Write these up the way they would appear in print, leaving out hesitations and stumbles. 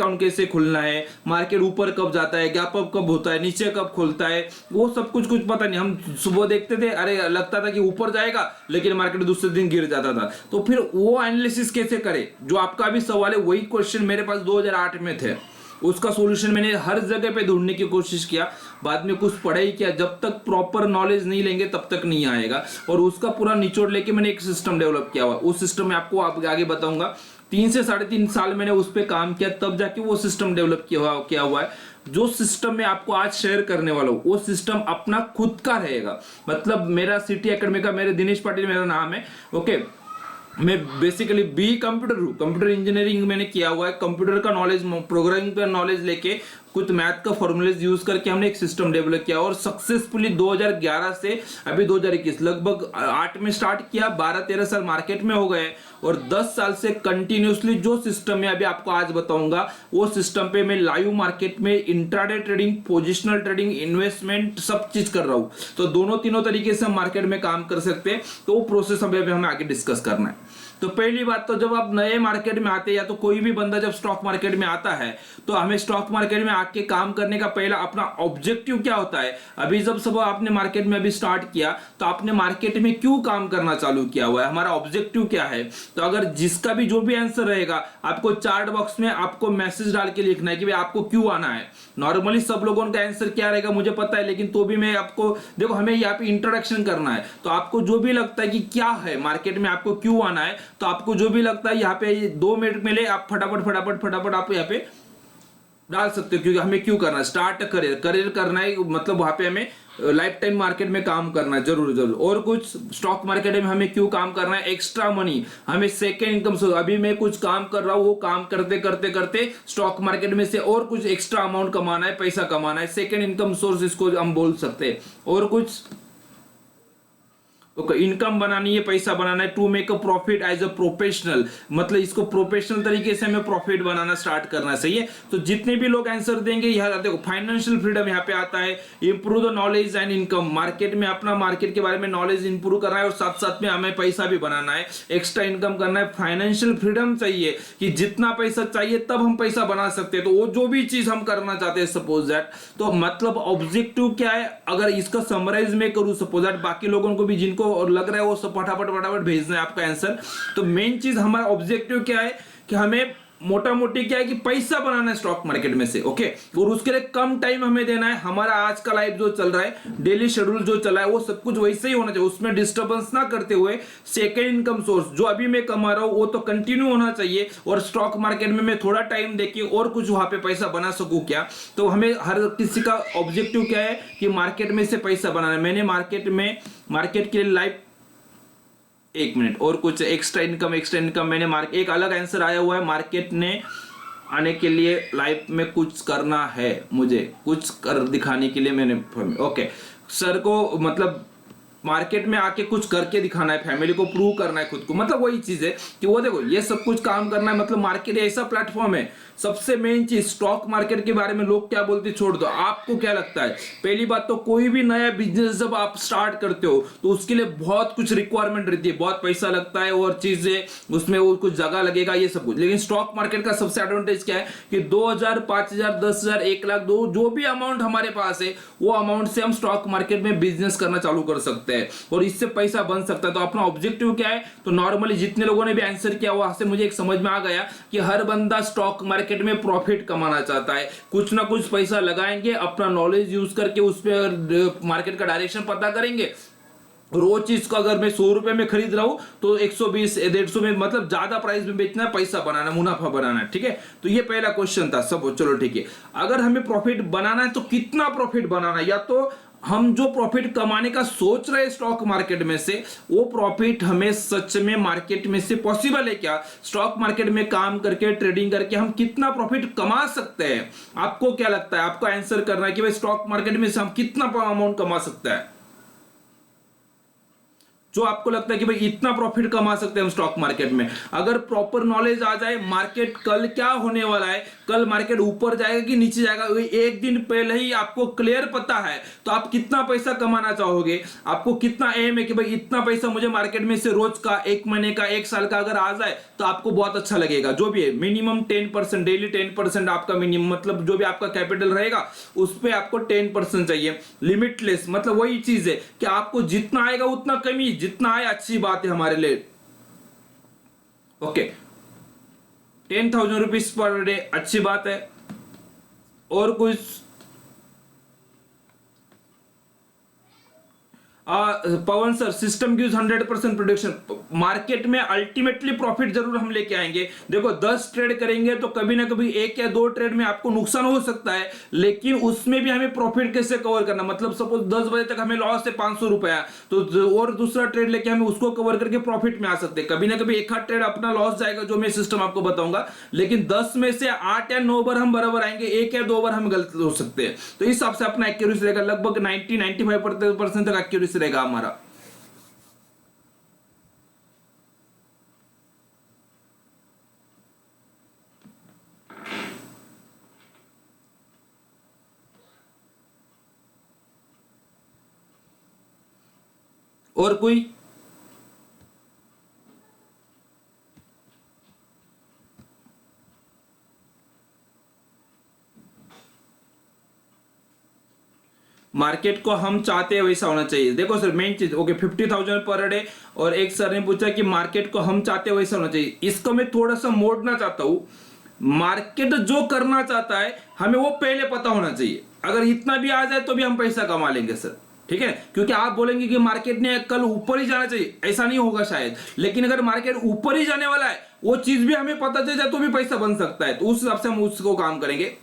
Account कैसे खुलना है, market ऊपर कब जाता है, गैप अप कब होता है, नीचे कब खुलता है, वो सब कुछ पता नहीं। हम सुबह देखते थे, अरे लगता था कि ऊपर जाएगा, लेकिन मार्केट दूसरे दिन गिर जाता था। तो फिर वो एनालिसिस कैसे करें, जो आपका भी सवाल है, वही क्वेश्चन मेरे पास 2008 में थे। उसका सॉल्यूशन मैंने हर जगह पे ढूंढने की कोशिश किया, बाद में कुछ पढ़ाई किया। जब तक प्रॉपर नॉलेज नहीं लेंगे तब तक नहीं आएगा, और उसका पूरा निचोड़ लेके मैंने एक सिस्टम डेवलप किया हुआ। उस सिस्टम में आपको आगे बताऊंगा। 3 से 3.5 साल मैंने उस पर काम किया, तब जाके वो सिस्टम डेवलप किया हुआ है। जो सिस्टम मैं आपको आज शेयर करने वाला हूँ, वो सिस्टम अपना खुद का रहेगा। मतलब मेरा सिटी एकेडमी का, मेरे दिनेश पाटिल मेरा नाम है, ओके। मैं बेसिकली बी कंप्यूटर हूँ, कंप्यूटर इंजीनियरिंग मैंने किया हुआ है। कंप्यूटर का नॉलेज, प्रोग्रामिंग का नॉलेज लेके, कुछ मैथ का फॉर्मूलेज यूज करके हमने एक सिस्टम डेवलप किया, और सक्सेसफुली 2011 से अभी 2021 लगभग 8 में स्टार्ट किया, 12-13 साल मार्केट में हो गए, और 10 साल से कंटिन्यूसली जो सिस्टम है अभी आपको आज बताऊंगा, वो सिस्टम पे मैं लाइव मार्केट में intraday trading, positional trading, investment सब चीज कर रहा हूं। तो दोनों तीनों तरीके से हम मार्केट में काम कर सकते हैं। तो वो प्रोसेस हमें आगे डिस्कस करना है। तो पहली बात, तो जब आप नए मार्केट में आते हैं, या तो कोई भी बंदा जब स्टॉक मार्केट में आता है, तो हमें स्टॉक मार्केट में आके काम करने का पहला अपना ऑब्जेक्टिव क्या होता है। अभी जब सब आपने मार्केट में अभी स्टार्ट किया, तो आपने मार्केट में क्यों काम करना चालू किया हुआ है, हमारा ऑब्जेक्टिव क्या है। तो अगर जिसका भी जो भी आंसर रहेगा, आपको चार्ट बॉक्स में आपको मैसेज डाल के लिखना है कि भाई आपको क्यों आना है। नॉर्मली सब लोगों का आंसर क्या रहेगा मुझे पता है, लेकिन तो भी मैं आपको, देखो हमें यहाँ पे इंट्रोडक्शन करना है, तो आपको जो भी लगता है कि क्या है मार्केट में, आपको क्यों आना है, तो आपको जो भी लगता है यहाँ पे 2 मिनट में ले, आप फटाफट आप यहाँ पे डाल सकते हो। क्योंकि हमें क्यों करना है, स्टार्ट करियर करना है, मतलब वहां पे हमें लाइफ टाइम मार्केट में काम करना है, जरूर। और कुछ स्टॉक मार्केट में हमें क्यों काम करना है, एक्स्ट्रा मनी, हमें सेकेंड इनकम सोर्स। अभी मैं कुछ काम कर रहा हूं, वो काम करते स्टॉक मार्केट में से और कुछ एक्स्ट्रा अमाउंट कमाना है, पैसा कमाना है, सेकेंड इनकम सोर्स इसको हम बोल सकते हैं। और कुछ इनकम बनानी है, पैसा बनाना है, to make a profit as a professional, मतलब इसको प्रोफेशनल तरीके से हमें प्रॉफिट बनाना स्टार्ट करना, सही है। तो जितने भी लोग आंसर देंगे, यहाँ देखो फाइनेंशियल फ्रीडम यहाँ पे आता है, improve the knowledge and income, market में अपना मार्केट के बारे में नॉलेज इंप्रूव करना है, और साथ साथ में हमें पैसा भी बनाना है, एक्स्ट्रा इनकम करना है। फाइनेंशियल फ्रीडम चाहिए कि जितना पैसा चाहिए तब हम पैसा बना सकते हैं, तो वो जो भी चीज हम करना चाहते हैं, सपोज दैट, तो मतलब ऑब्जेक्टिव क्या है, अगर इसका समराइज में करूं, सपोज दैट बाकी लोगों को भी जिनको और लग रहा है वो सब फटाफट भेजना है आपका आंसर। तो मेन चीज हमारा ऑब्जेक्टिव क्या है कि हमें मोटा मोटी क्या है कि पैसा बनाना है स्टॉक मार्केट में से, ओके। और उसके लिए कम टाइम हमें देना है। हमारा आज का लाइफ जो चल रहा है, डेली शेड्यूल जो चला है, वो सब कुछ वैसे ही होना चाहिए, उसमें डिस्टर्बेंस ना करते हुए सेकेंड इनकम सोर्स जो अभी मैं कमा रहा हूं वो तो कंटिन्यू होना चाहिए, और स्टॉक मार्केट में मैं थोड़ा टाइम देके और कुछ वहां पे पैसा बना सकूं क्या। तो हमें हर किसी का ऑब्जेक्टिव क्या है कि मार्केट में से पैसा बनाना है। मैंने मार्केट के लिए लाइफ, एक मिनट, और कुछ एक्स्ट्रा इनकम मैंने एक अलग आंसर आया हुआ है, मार्केट ने आने के लिए लाइफ में कुछ करना है, मुझे कुछ कर दिखाने के लिए मैंने, ओके सर को, मतलब मार्केट में आके कुछ करके दिखाना है, फैमिली को प्रूव करना है खुद को, मतलब वही चीज है कि वो देखो ये सब कुछ काम करना है। मतलब मार्केट ऐसा प्लेटफॉर्म है, सबसे मेन चीज स्टॉक मार्केट के बारे में लोग क्या बोलते छोड़ दो, आपको क्या लगता है। पहली बात तो कोई भी नया बिजनेस जब आप स्टार्ट करते हो तो उसके लिए बहुत कुछ रिक्वायरमेंट रहती है, बहुत पैसा लगता है और चीजें, उसमें वो कुछ जगह लगेगा, ये सब कुछ। लेकिन स्टॉक मार्केट का सबसे एडवांटेज क्या है कि 2000, 5000, 10,000, 1 लाख, जो भी अमाउंट हमारे पास है, वो अमाउंट से हम स्टॉक मार्केट में बिजनेस करना चालू कर सकते हैं और इससे पैसा बन सकता है। तो अपना ऑब्जेक्टिव क्या है, तो नॉर्मली जितने लोगों ने भी आंसर किया वहां से मुझे एक समझ में आ गया कि हर बंदा स्टॉक मार्केट में प्रॉफिट कमाना चाहता है, कुछ ना कुछ पैसा लगाएंगे, अपना नॉलेज यूज करके उस पर मार्केट का डायरेक्शन पता करेंगे, और वो चीज को अगर मैं 100 रुपए में खरीद रहा हूं तो 120, 150 में, मतलब ज्यादा प्राइस में बेचना है, पैसा बनाना, मुनाफा बनाना है, ठीक है। तो ये पहला क्वेश्चन था सब, चलो ठीक है। अगर हमें प्रॉफिट बनाना है तो कितना प्रॉफिट बनाना है, या तो हम जो प्रॉफिट कमाने का सोच रहे हैं स्टॉक मार्केट में से, वो प्रॉफिट हमें सच में मार्केट में से पॉसिबल है क्या। स्टॉक मार्केट में काम करके, ट्रेडिंग करके हम कितना प्रॉफिट कमा सकते हैं, आपको क्या लगता है। आपको आंसर करना है कि भाई स्टॉक मार्केट में से हम कितना अमाउंट कमा सकते हैं। जो आपको लगता है कि भाई इतना प्रॉफिट कमा सकते हैं हम स्टॉक मार्केट में। अगर प्रॉपर नॉलेज आ जाए मार्केट कल क्या होने वाला है, कल मार्केट ऊपर जाएगा कि नीचे जाएगा, एक दिन पहले ही आपको क्लियर पता है, तो आप कितना पैसा कमाना चाहोगे, आपको कितना एम है कि भाई इतना पैसा मुझे मार्केट में से रोज का, एक महीने का, एक साल का अगर आ जाए तो आपको बहुत अच्छा लगेगा। जो भी है मिनिमम 10%, डेली 10% आपका मिनिमम, मतलब जो भी आपका कैपिटल रहेगा उस पर आपको 10% चाहिए। लिमिटलेस मतलब वही चीज है कि आपको जितना आएगा उतना कमी, जितना आए अच्छी बात है हमारे लिए। ओके, 10,000 रुपीज पर डे अच्छी बात है। और कुछ Pawan sir, system gives 100% production. Market में अल्टीमेटली प्रॉफिट जरूर हम लेके आएंगे। देखो 10 ट्रेड करेंगे तो कभी ना कभी 1 या 2 ट्रेड में आपको नुकसान हो सकता है, लेकिन उसमें भी हमें प्रॉफिट कैसे कवर करना, मतलब सपोज 10 बजे तक हमें लॉस है 500 रुपया, तो और दूसरा ट्रेड लेके हमें उसको कवर करके प्रॉफिट में आ सकते हैं। कभी ना कभी एक आध ट्रेड अपना लॉस जाएगा, जो मैं सिस्टम आपको बताऊंगा, लेकिन 10 में से 8 या 9 बार हम बराबर आएंगे, 1 या 2 बार हम गलत हो सकते हैं। तो इस हिसाब से अपना एक्यूरेसी रहेगा लगभग 90-95% तक एक्यूरेसी रहेगा हमारा। और कोई मार्केट को हम चाहते हैं वैसा होना चाहिए। देखो सर मेन चीज, ओके 50,000 पर डे, और एक सर ने पूछा कि मार्केट को हम चाहते हैं वैसा होना चाहिए। इसको मैं थोड़ा सा मोड़ना चाहता हूं। मार्केट जो करना चाहता है हमें वो पहले पता होना चाहिए। अगर इतना भी आ जाए तो भी हम पैसा कमा लेंगे सर, ठीक है, क्योंकि आप बोलेंगे कि मार्केट ने कल ऊपर ही जाना चाहिए, ऐसा नहीं होगा शायद, लेकिन अगर मार्केट ऊपर ही जाने वाला है वो चीज भी हमें पता चल जाए तो भी पैसा बन सकता है। तो उस हिसाब से हम उसको काम करेंगे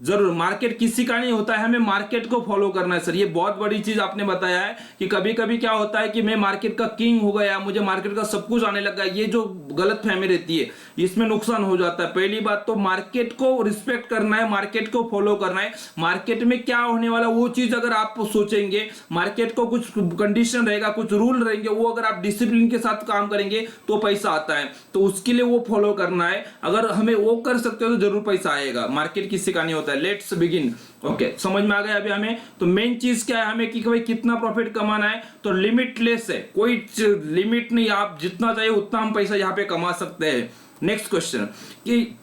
जरूर। मार्केट किसी का नहीं होता है, हमें मार्केट को फॉलो करना है सर। ये बहुत बड़ी चीज आपने बताया है कि कभी कभी क्या होता है कि मैं मार्केट का किंग हो गया, मुझे मार्केट का सब कुछ आने लगा, ये जो गलत फहमी रहती है इसमें नुकसान हो जाता है। पहली बात तो मार्केट को रिस्पेक्ट करना है, मार्केट को फॉलो करना है। मार्केट में क्या होने वाला वो चीज अगर आप सोचेंगे, मार्केट को कुछ कंडीशन रहेगा, कुछ रूल रहेंगे, वो अगर आप डिसिप्लिन के साथ काम करेंगे तो पैसा आता है। तो उसके लिए वो फॉलो करना है। अगर हमें वो कर सकते हो तो जरूर पैसा आएगा। मार्केट किसी का नहीं होता है। Let's begin. ओके, समझ में आ गया अभी हमें। तो मेन चीज क्या है हमें कि भाई कितना प्रॉफिट कमाना है, तो लिमिटलेस है, कोई लिमिट नहीं, आप जितना चाहिए उतना हम पैसा यहाँ पे कमा सकते हैं। नेक्स्ट क्वेश्चन कि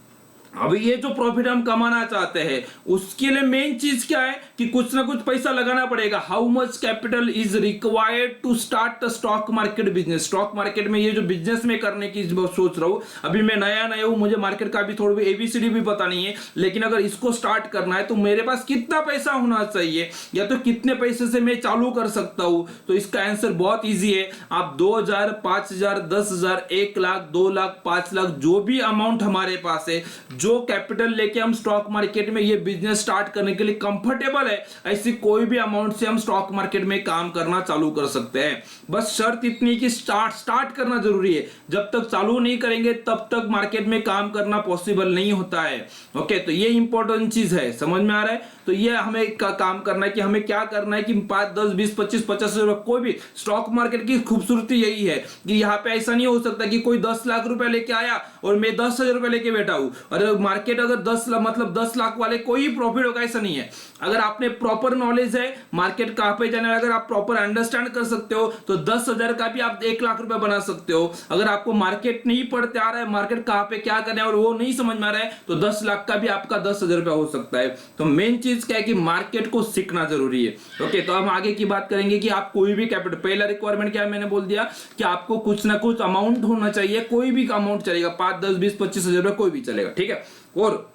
अभी ये जो प्रॉफिट हम कमाना चाहते हैं उसके लिए मेन चीज क्या है कि कुछ ना कुछ पैसा लगाना पड़ेगा। How much capital is required to start the stock market business. Stock market में ये जो बिजनेस में करने की सोच रहा हूं, अभी मैं नया हूं, मुझे मार्केट का भी थोड़ा भी एबीसीडी भी पता नहीं है, लेकिन अगर इसको स्टार्ट करना है तो मेरे पास कितना पैसा होना चाहिए, या तो कितने पैसे से मैं चालू कर सकता हूं। तो इसका आंसर बहुत ईजी है। आप 2,000, 5,000, 10,000, 1 लाख, 2 लाख, 5 लाख, जो भी अमाउंट हमारे पास है, जो कैपिटल लेके हम स्टॉक मार्केट में ये बिजनेस स्टार्ट करने के लिए कंफर्टेबल है, ऐसी कोई भी अमाउंट से हम स्टॉक मार्केट में काम करना चालू कर सकते हैं। बस शर्त इतनी कि स्टार्ट करना जरूरी है। जब तक चालू नहीं करेंगे तब तक मार्केट में काम करना पॉसिबल नहीं होता है। ओके, तो ये इंपॉर्टेंट चीज है, समझ में आ रहा है। तो ये हमें काम करना है कि हमें क्या करना है कि 5, 10, 20, 25, 50 रुपए, कोई भी स्टॉक मार्केट की खूबसूरती यही है कि यहाँ पे ऐसा नहीं हो सकता कि कोई 10 लाख रुपए लेके आया और मैं 10,000 रुपए लेके बैठा हूं। और मार्केट अगर 10 लाख मतलब 10 लाख वाले कोई प्रॉफिट होगा ऐसा नहीं है। अगर आपने प्रॉपर नॉलेज है मार्केट कहां पे जाने वाला, अगर आप प्रॉपर अंडरस्टैंड कर सकते हो तो 10,000 का भी आप 1 लाख रुपए बना सकते हो। अगर आपको मार्केट नहीं पढ़ते आ रहा है, मार्केट कहां पे क्या करना है और वो नहीं समझ में आ रहा है, तो 10 लाख का भी आपका 10,000 रुपया हो सकता है। तो मेन चीज क्या है कि मार्केट को सीखना जरूरी है। ओके, तो हम आगे की बात करेंगे कि आप कोई भी कैपिटल, पहला रिक्वायरमेंट क्या है मैंने बोल दिया कि आपको कुछ ना कुछ अमाउंट होना चाहिए, कोई भी अमाउंट चलेगा, 5, 10, 20, 25,000 रुपए कोई भी चलेगा, ठीक है। और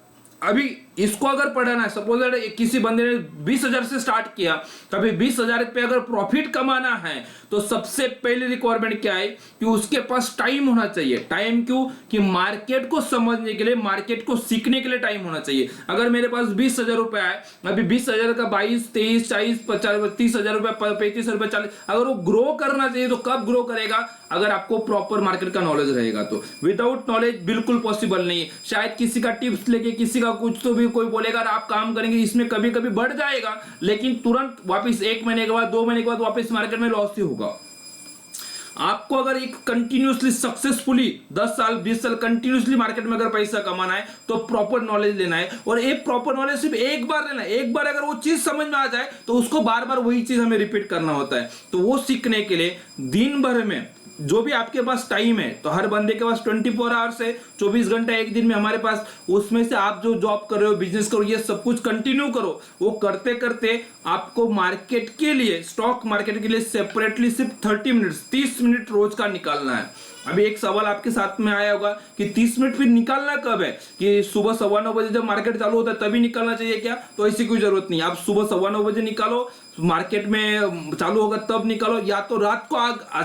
अभी इसको अगर पढ़ाना है, सपोज किसी बंदे ने 20,000 से स्टार्ट किया, तभी 20,000 पे अगर प्रॉफिट कमाना है तो सबसे पहली रिक्वायरमेंट क्या है कि उसके पास टाइम होना चाहिए। टाइम क्यों? कि मार्केट को समझने के लिए, मार्केट को सीखने के लिए टाइम होना चाहिए। अगर मेरे पास 20,000 रुपए है, अभी 20,000 का 22, 23, 40, 50, 30,000 रुपए, 35,000 रुपए, 40, अगर वो ग्रो करना चाहिए तो कब ग्रो करेगा? अगर आपको प्रॉपर मार्केट का नॉलेज रहेगा। तो विदाउट नॉलेज बिल्कुल पॉसिबल नहीं है। शायद किसी का टिप्स लेके, किसी का कुछ तो भी कोई बोलेगा आप काम करेंगे, इसमें कभी कभी बढ़ जाएगा, लेकिन तुरंत वापस 1 महीने के बाद 2 महीने के बाद वापस मार्केट में लॉस ही होगा। आपको अगर एक कंटिन्यूसली सक्सेसफुली 10 साल 20 साल कंटिन्यूसली मार्केट में अगर पैसा कमाना है तो प्रॉपर नॉलेज लेना है, और एक प्रॉपर नॉलेज सिर्फ एक बार लेना है। एक बार अगर वो चीज समझ में आ जाए तो उसको बार बार वही चीज हमें रिपीट करना होता है। तो वो सीखने के लिए दिन भर में जो भी आपके पास टाइम है, तो हर बंदे के पास 24 आवर्स है, 24 घंटा एक दिन में हमारे पास, उसमें से आप जो जॉब कर रहे हो, बिजनेस करो, ये सब कुछ कंटिन्यू करो। वो करते करते आपको मार्केट के लिए, स्टॉक मार्केट के लिए सेपरेटली सिर्फ 30 मिनट 30 मिनट रोज का निकालना है। अभी एक सवाल आपके साथ में आया होगा कि 30 मिनट फिर निकालना कब है, कि सुबह 9:15 बजे जब मार्केट चालू होता है तभी निकालना चाहिए क्या? तो ऐसी कोई जरूरत नहीं। आप सुबह 9:15 बजे निकालो, मार्केट में चालू होगा तब निकालो, या तो रात को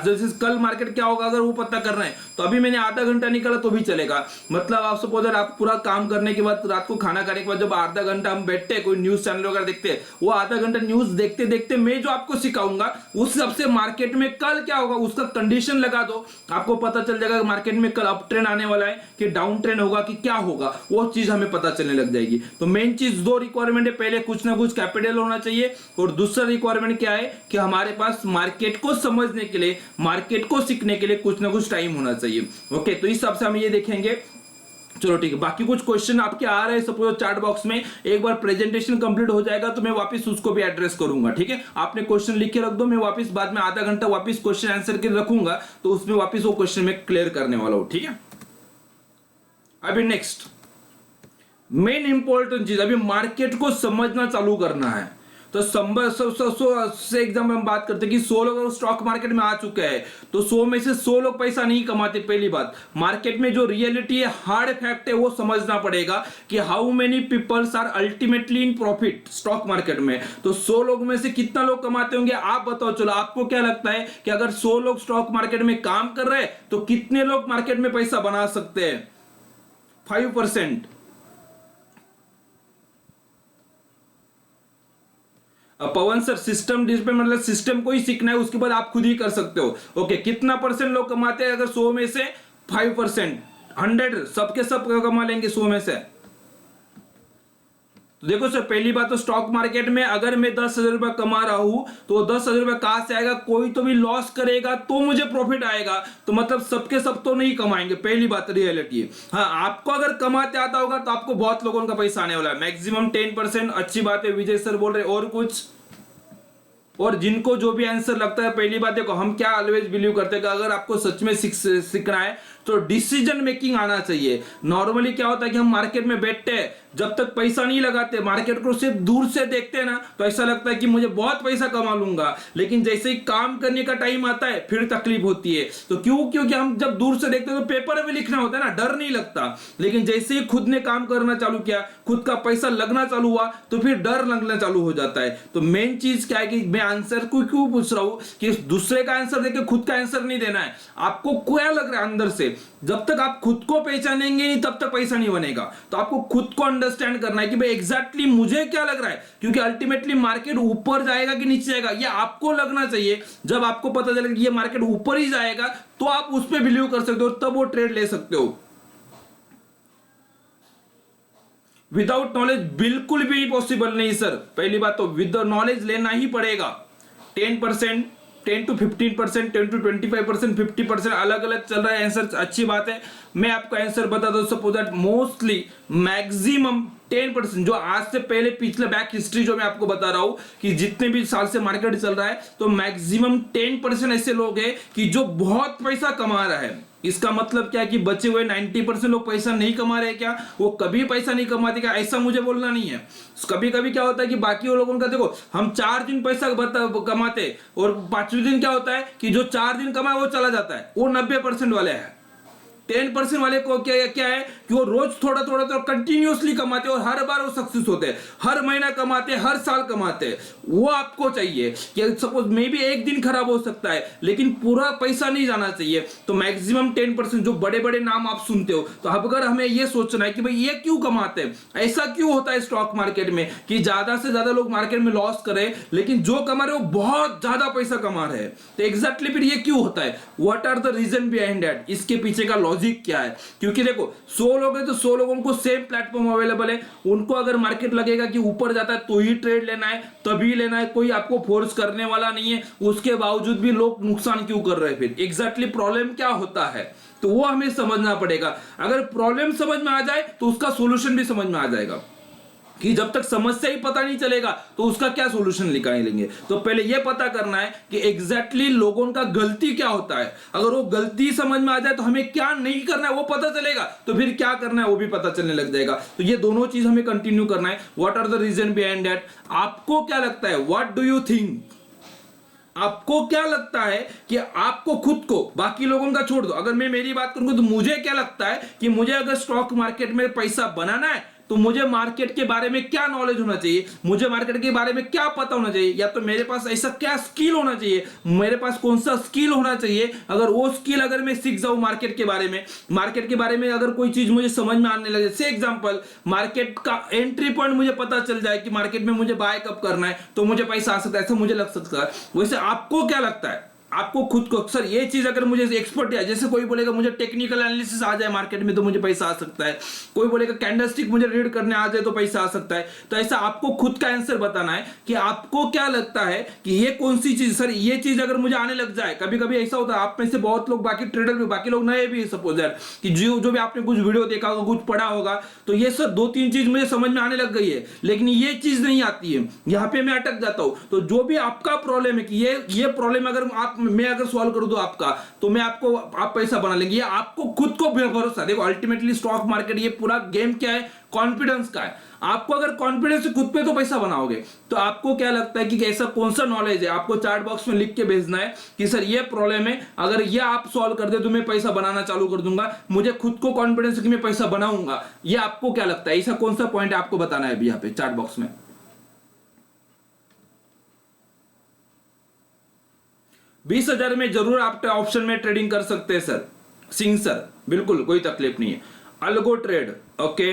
जैसे कल मार्केट क्या होगा अगर वो पता करना है तो अभी मैंने आधा घंटा निकाला तो भी चलेगा। मतलब आप सपोज आप पूरा काम करने के बाद, रात को खाना खाने के बाद जब आधा घंटा हम बैठते हैं, कोई न्यूज चैनल वगैरह देखते हैं, वो आधा घंटा न्यूज देखते देखते मैं जो आपको सिखाऊंगा उस हिसाब से मार्केट में कल क्या होगा उसका कंडीशन लगा दो, आपको पता चल जाएगा मार्केट में कल अप ट्रेंड आने वाला है कि डाउन ट्रेंड होगा कि क्या होगा, वो चीज हमें पता चलने लग जाएगी। तो मेन चीज 2 रिक्वायरमेंट है, पहले कुछ ना कुछ कैपिटल होना चाहिए, और दूसरा रिक्वायरमेंट क्या है कि हमारे पास मार्केट को समझने के लिए, मार्केट को सीखने के लिए कुछ ना कुछ टाइम होना चाहिए। ओके, तो इस हिसाब से हम ये देखेंगे। चलो ठीक है, बाकी कुछ क्वेश्चन आपके आ रहे हैं सपोज चैट बॉक्स में, एक बार प्रेजेंटेशन कंप्लीट हो जाएगा तो मैं वापस उसको भी एड्रेस करूंगा। ठीक है, आपने क्वेश्चन लिख के रख दो, मैं वापस बाद में आधा घंटा वापस क्वेश्चन आंसर के रखूंगा, तो उसमें वापस वो क्वेश्चन में क्लियर करने वाला हूं। ठीक है, अभी नेक्स्ट मेन इंपॉर्टेंट चीज, अभी मार्केट को समझना चालू करना है। तो से एग्जाम हम बात करते हैं कि 100 लोग स्टॉक मार्केट में आ चुके हैं, तो 100 में से 100 लोग पैसा नहीं कमाते। पहली बात, मार्केट में जो रियलिटी है, हार्ड फैक्ट है, वो समझना पड़ेगा कि how many peoples are ultimately in profit stock market में। तो 100 लोग में से कितना लोग कमाते होंगे आप बताओ। चलो, आपको क्या लगता है कि अगर 100 लोग स्टॉक मार्केट में काम कर रहे हैं तो कितने लोग मार्केट में पैसा बना सकते हैं? 5%। पवन सर, सिस्टम डिस्प्ले मतलब सिस्टम को ही सीखना है, उसके बाद आप खुद ही कर सकते हो। ओके, कितना परसेंट लोग कमाते हैं? अगर 100 में से 5%, 100 सबके सब कमा लेंगे 100 में से। तो देखो सर, पहली बात तो स्टॉक मार्केट में अगर मैं 10,000 रुपए कमा रहा हूं तो 10,000 रुपए कहां से आएगा? कोई तो भी लॉस करेगा तो मुझे प्रॉफिट आएगा, तो मतलब सबके सब तो नहीं कमाएंगे। पहली बात रियलिटी है। हाँ, आपको अगर कमाते आता होगा तो आपको बहुत लोगों का पैसा आने वाला है, मैक्सिमम 10%। अच्छी बात है, विजय सर बोल रहे। और कुछ? और जिनको जो भी आंसर लगता है, पहली बात देखो, हम क्या ऑलवेज बिलीव करते हैं कि अगर आपको सच में सीखना है तो डिसीजन मेकिंग आना चाहिए। नॉर्मली क्या होता है कि हम मार्केट में बैठते हैं, जब तक पैसा नहीं लगाते, मार्केट को सिर्फ दूर से देखते हैं ना, तो ऐसा लगता है कि मुझे बहुत पैसा कमा लूंगा, लेकिन जैसे ही काम करने का टाइम आता है फिर तकलीफ होती है। तो क्योंकि हम जब दूर से देखते हैं तो पेपर में लिखना होता है ना, डर नहीं लगता, लेकिन जैसे ही खुद ने काम करना चालू किया, खुद का पैसा लगना चालू हुआ, तो फिर डर लगना चालू हो जाता है। तो मेन चीज क्या है कि मैं आंसर को क्यों पूछ रहा हूं कि दूसरे का आंसर देके खुद का आंसर नहीं देना है। आपको क्या लग रहा है अंदर से, जब तक आप खुद को पहचानेंगे नहीं तब तक पैसा नहीं बनेगा। तो आपको खुद को अंडरस्टैंड करना है कि भाई एग्जैक्टली मुझे क्या लग रहा है, क्योंकि अल्टीमेटली मार्केट ऊपर जाएगा कि नीचे जाएगा ये आपको लगना चाहिए। जब आपको पता चलेगा कि ये मार्केट ऊपर ही जाएगा तो आप उस पर बिलीव कर सकते हो, तब वो ट्रेड ले सकते हो। विदाउट नॉलेज बिल्कुल भी पॉसिबल नहीं सर। पहली बात तो विद नॉलेज लेना ही पड़ेगा। 10%, 10 to 15%, 10 to 25%, 50% अलग अलग चल रहा है आंसर, अच्छी बात है। मैं आपको आंसर बता दूं, सपोज दैट मोस्टली मैक्सिमम 10% जो आज से पहले पिछले बैक हिस्ट्री जो मैं आपको बता रहा हूं कि जितने भी साल से मार्केट चल रहा है, तो मैक्सिमम 10% ऐसे लोग हैं कि जो बहुत पैसा कमा रहा है। इसका मतलब क्या है कि बचे हुए 90% लोग पैसा नहीं कमा रहे क्या? वो कभी पैसा नहीं कमाते क्या? ऐसा मुझे बोलना नहीं है। कभी कभी क्या होता है कि बाकी लोगों का देखो, हम 4 दिन पैसा कमाते और 5वें दिन क्या होता है कि जो 4 दिन कमाए वो चला जाता है, वो 90% वाले हैं। 10% वाले को क्या है कि वो रोज थोड़ा थोड़ा तो कंटिन्यूअसली कमाते और हर बार वो सक्सेस होते हैं, हर महीना कमाते, हर साल कमाते। वो आपको चाहिए कि सपोज मे भी एक दिन खराब हो सकता है लेकिन पूरा पैसा नहीं जाना चाहिए। तो मैक्सिमम 10% जो बड़े बड़े नाम आप सुनते हो, तो अब अगर हमें ये सोचना है कि भाई ये क्यों कमाते हैं, ऐसा क्यों होता है स्टॉक मार्केट में कि ज्यादा से ज्यादा लोग मार्केट में लॉस करे लेकिन जो कमा रहे वो बहुत ज्यादा पैसा कमा रहे हैं। तो एग्जैक्टली फिर ये क्यों होता है? What are the reason behind that? इसके पीछे का लॉजिक लॉजिक क्या है, क्योंकि देखो 100 लोग हैं तो 100 लोगों को सेम प्लेटफॉर्म अवेलेबल है, उनको अगर मार्केट लगेगा कि ऊपर जाता है तो ही ट्रेड लेना है, तभी लेना है, कोई आपको फोर्स करने वाला नहीं है, उसके बावजूद भी लोग नुकसान क्यों कर रहे हैं, फिर एग्जैक्टली प्रॉब्लम क्या होता है, तो वो हमें समझना पड़ेगा। अगर प्रॉब्लम समझ में आ जाए तो उसका सॉल्यूशन भी समझ में आ जाएगा, कि जब तक समस्या ही पता नहीं चलेगा तो उसका क्या सॉल्यूशन निकालेंगे। तो पहले यह पता करना है कि एग्जैक्टली लोगों का गलती क्या होता है, अगर वो गलती समझ में आ जाए तो हमें क्या नहीं करना है वो पता चलेगा, तो फिर क्या करना है वो भी पता चलने लग जाएगा। तो ये दोनों चीज हमें कंटिन्यू करना है। What are the reason behind that, आपको क्या लगता है, व्हाट डू यू थिंक, आपको क्या लगता है कि आपको खुद को, बाकी लोगों का छोड़ दो, अगर मैं मेरी बात करूंगा तो मुझे क्या लगता है कि मुझे अगर स्टॉक मार्केट में पैसा बनाना है तो मुझे मार्केट के बारे में क्या नॉलेज होना चाहिए, मुझे मार्केट के बारे में क्या पता होना चाहिए, या तो मेरे पास ऐसा क्या स्किल होना चाहिए, मेरे पास कौन सा स्किल होना चाहिए, अगर वो स्किल अगर मैं सीख जाऊं मार्केट के बारे में अगर कोई चीज मुझे समझ में आने लगे, से एग्जांपल मार्केट का एंट्री पॉइंट मुझे पता चल जाए कि मार्केट में मुझे बाय कब करना है तो मुझे पैसा आ सकता है, ऐसा मुझे लग सकता है। वैसे आपको क्या लगता है, आपको खुद को सर ये चीज अगर मुझे एक्सपर्ट है, जैसे कोई बोलेगा मुझे टेक्निकल एनालिसिस आ जाए मार्केट में तो मुझे पैसा आ सकता है, कोई बोलेगा कैंडलस्टिक मुझे रीड करने आ जाए तो पैसा आ सकता है, तो ऐसा आपको खुद का आंसर बताना है कि आपको क्या लगता है कि ये कौन सी चीज, सर ये चीज अगर मुझे आने लग जाए। कभी कभी ऐसा होता है आप में से बहुत लोग, बाकी ट्रेडर भी, बाकी लोग नए भी, सपोज दैट कि जो भी आपने कुछ वीडियो देखा होगा, कुछ पढ़ा होगा, तो ये सर 2-3 चीज मुझे समझ में आने लग गई है लेकिन ये चीज नहीं आती है, यहां पे मैं अटक जाता हूं। तो जो भी आपका प्रॉब्लम है कि ये प्रॉब्लम अगर मैं अगर सॉल्व कर दूं आपका, तो मैं आपको, आप पैसा बना लेंगे, ये आपको खुद को भरोसा। देखो अल्टीमेटली स्टॉक मार्केट, ये पूरा गेम क्या है, कॉन्फिडेंस का है। आपको अगर कॉन्फिडेंस है खुद पे तो पैसा बनाओगे। तो आपको क्या लगता है कि ऐसा कौन सा नॉलेज है, आपको चैट बॉक्स में लिख के भेजना है कि सर ये प्रॉब्लम है, अगर ये आप सॉल्व कर दे तो मैं पैसा बनाना चालू कर दूंगा, मुझे खुद को कॉन्फिडेंस है कि मैं पैसा बनाऊंगा। ये आपको क्या लगता है, ऐसा कौन सा पॉइंट है आपको बताना है अभी यहाँ पे चैट बॉक्स में। 20,000 में जरूर आप ऑप्शन में ट्रेडिंग कर सकते हैं सर, सिंह सर, बिल्कुल कोई तकलीफ नहीं है। Algo trade, okay,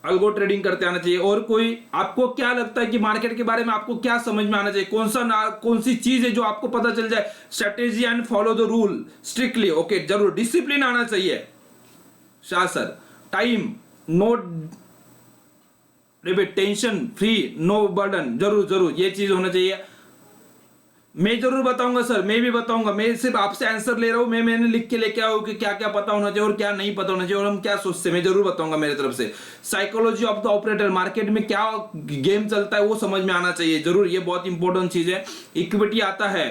algo trading करते आना चाहिए। और कोई, आपको क्या लगता है कि मार्केट के बारे में आपको क्या समझ में आना चाहिए, कौन सी चीज है जो आपको पता चल जाए, strategy and follow the rule strictly, okay, जरूर डिसिप्लिन आना चाहिए। Shah sir, time, no repeat, tension free, no burden, जरूर ये चीज होना चाहिए। मैं जरूर बताऊंगा सर, मैं भी बताऊंगा, मैं सिर्फ आपसे आंसर ले रहा हूं, मैंने लिख के लेके आया हूं कि क्या क्या पता होना चाहिए और क्या नहीं पता होना चाहिए और हम क्या सोचते हैं, मैं जरूर बताऊंगा मेरी तरफ से। Psychology of the operator, market में क्या गेम चलता है वो समझ में आना चाहिए, जरूर, ये बहुत इंपॉर्टेंट चीज है। इक्विटी आता है,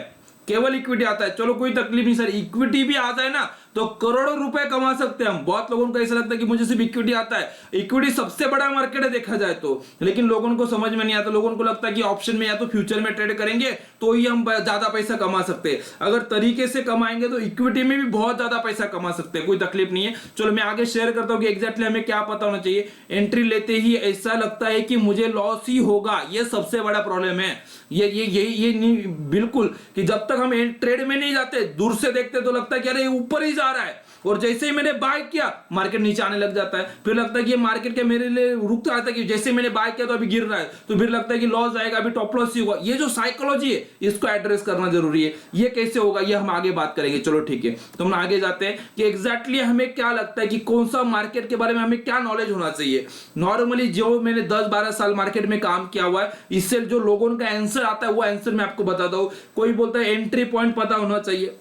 केवल इक्विटी आता है, चलो कोई तकलीफ नहीं सर, इक्विटी भी आ जाए ना तो करोड़ों रुपए कमा सकते हैं हम। बहुत लोगों को ऐसा लगता है कि मुझे सिर्फ इक्विटी आता है, इक्विटी सबसे बड़ा मार्केट है देखा जाए तो, लेकिन लोगों को समझ में नहीं आता। लोगों को लगता है कि ऑप्शन में या तो फ्यूचर में ट्रेड करेंगे तो ही हम ज्यादा पैसा कमा सकते हैं, अगर तरीके से कमाएंगे तो इक्विटी में भी बहुत ज्यादा पैसा कमा सकते हैं, कोई तकलीफ नहीं है। चलो मैं आगे शेयर करता हूं कि एग्जैक्टली हमें क्या पता होना चाहिए। एंट्री लेते ही ऐसा लगता है कि मुझे लॉस ही होगा, ये सबसे बड़ा प्रॉब्लम है। ये नहीं, बिल्कुल, कि जब तक हम ट्रेड में नहीं जाते, दूर से देखते तो लगता है कि अरे ऊपर ही जा रहा है, और जैसे ही मैंने बाय किया मार्केट नीचे आने लग जाता है, फिर लगता है कि ये मार्केट के मेरे लिए रुक आता है कि जैसे मैंने बाय किया तो अभी गिर रहा है, तो फिर लगता है कि लॉस आएगा, अभी टॉप लॉस ही होगा। ये जो साइकोलॉजी है इसको एड्रेस करना जरूरी है। ये कैसे होगा ये हम आगे बात करेंगे, चलो ठीक है। तो हम आगे जाते हैं कि एग्जैक्टली हमें क्या लगता है कि कौन सा मार्केट के बारे में हमें क्या नॉलेज होना चाहिए। नॉर्मली जो मैंने 10-12 साल मार्केट में काम किया हुआ है, इससे जो लोगों का आंसर आता है वो आंसर मैं आपको बताता हूं। कोई बोलता है एंट्री पॉइंट पता होना चाहिए,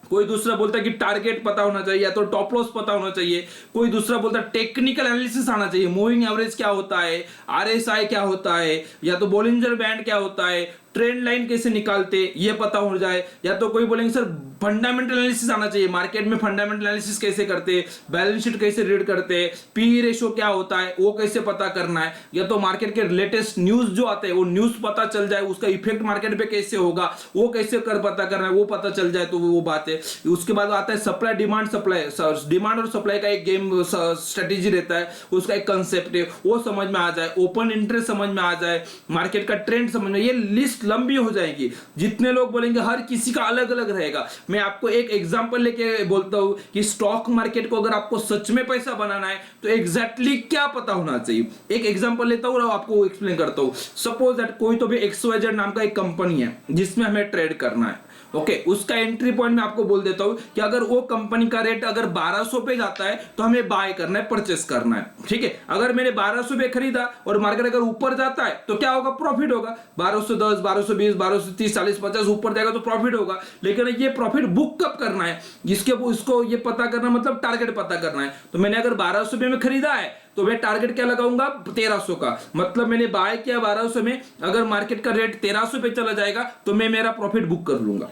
कोई दूसरा बोलता है कि टारगेट पता होना चाहिए या तो टॉप लॉस पता होना चाहिए, कोई दूसरा बोलता है टेक्निकल एनालिसिस आना चाहिए, मूविंग एवरेज क्या होता है, आरएसआई क्या होता है, या तो बोलिंजर बैंड क्या होता है, ट्रेंड लाइन कैसे निकालते ये पता हो जाए, या तो कोई बोलेंगे सर फंडामेंटल एनालिसिस आना चाहिए, मार्केट में फंडामेंटल एनालिसिस कैसे करते, बैलेंस शीट कैसे रीड करते, पी रेशियो क्या होता है वो कैसे पता करना है, या तो मार्केट के लेटेस्ट न्यूज जो आते हैं वो न्यूज पता चल जाए, उसका इफेक्ट मार्केट पे कैसे होगा वो कैसे पता करना है वो पता चल जाए, तो वो बात है। उसके बाद आता है सप्लाई, डिमांड और सप्लाई का एक गेम स्ट्रेटेजी रहता है, उसका एक कंसेप्ट है वो समझ में आ जाए, ओपन इंटरेस्ट समझ में आ जाए, मार्केट का ट्रेंड समझ में, ये लिस्ट लंबी हो जाएगी। जितने लोग बोलेंगे हर किसी का अलग अलग रहेगा। मैं आपको एक एग्जांपल लेके बोलता हूं कि स्टॉक मार्केट को अगर आपको सच में पैसा बनाना है तो एग्जैक्टली क्या पता होना चाहिए। एक एग्जांपल लेता हूं और आपको एक्सप्लेन करता हूं। सपोज दैट कोई तो भी XYZ नाम का एक कंपनी है जिसमें हमें ट्रेड करना है, ओके उसका एंट्री पॉइंट मैं आपको बोल देता हूं कि अगर वो कंपनी का रेट अगर 1200 पे जाता है तो हमें बाय करना है, परचेस करना है, ठीक है। अगर मैंने 1200 पे खरीदा और मार्केट अगर ऊपर जाता है तो क्या होगा, प्रॉफिट होगा। 1210, 1220, 1230, 40, 50 ऊपर जाएगा तो प्रॉफिट होगा। लेकिन ये प्रॉफिट बुक कब करना है, इसको ये पता करना, मतलब टारगेट पता करना है। तो मैंने अगर 1200 पे में खरीदा है तो मैं टारगेट क्या लगाऊंगा, 1300 का। मतलब मैंने बाय किया 1200 में, अगर मार्केट का रेट 1300 पे चला जाएगा तो मैं मेरा प्रॉफिट बुक कर लूंगा।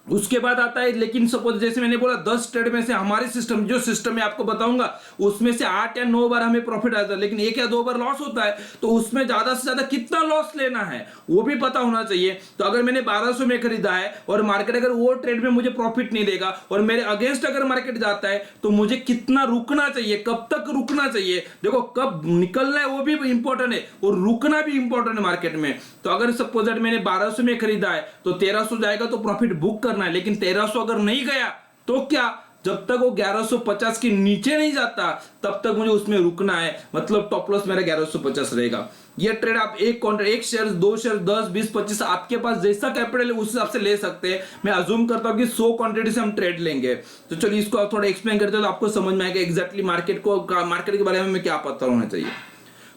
उसके बाद आता है, लेकिन सपोज जैसे मैंने बोला 10 ट्रेड में से हमारे सिस्टम, जो सिस्टम में आपको बताऊंगा उसमें से 8 या 9 बार हमें प्रॉफिट आता है, लेकिन 1 या 2 बार लॉस होता है। तो उसमें ज्यादा से ज्यादा कितना लॉस लेना है वो भी पता होना चाहिए। तो अगर मैंने 1200 में खरीदा है और मार्केट अगर वो ट्रेड में मुझे प्रॉफिट नहीं देगा और मेरे अगेंस्ट अगर मार्केट जाता है तो मुझे कितना रुकना चाहिए, कब तक रुकना चाहिए। देखो कब निकलना है वो भी इंपॉर्टेंट है और रुकना भी इंपॉर्टेंट है मार्केट में। तो अगर सपोज मैंने 1200 में खरीदा है तो 1300 जाएगा तो प्रॉफिट बुक करना है। लेकिन 1300 अगर नहीं गया तो क्या, जब तक वो 1150 के नीचे नहीं जाता तब तक मुझे उसमें रुकना है। मतलब टॉप लॉस मेरा 1150 रहेगा। ये ट्रेड आप एक शेयर, 2 शेयर, 10, 20, 25 आपके पास जैसा कैपिटल है उस हिसाब से ले सकते हैं। मैं अज्यूम करता हूं कि 100 क्वांटिटी से हम ट्रेड लेंगे। तो चलिए इसको आप थोड़ा एक्सप्लेन करते हैं तो आपको समझ में आएगा एग्जैक्टली मार्केट के बारे में क्या पता होना चाहिए।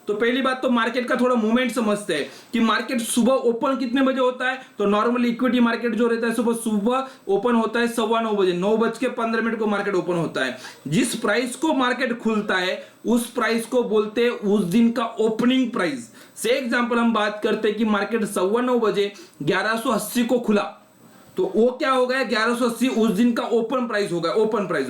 तो पहली बात तो मार्केट का थोड़ा मूवमेंट समझते हैं कि मार्केट सुबह ओपन कितने बजे होता है। तो नॉर्मली इक्विटी मार्केट जो रहता है सुबह ओपन होता है 9:15 बजे, 9:15 को मार्केट ओपन होता है। जिस प्राइस को मार्केट खुलता है उस प्राइस को बोलते हैं उस दिन का ओपनिंग प्राइस। से एग्जांपल हम बात करते हैं कि मार्केट 9:15 बजे 1180 को खुला तो वो क्या हो गया, 1180 उस दिन का ओपन प्राइस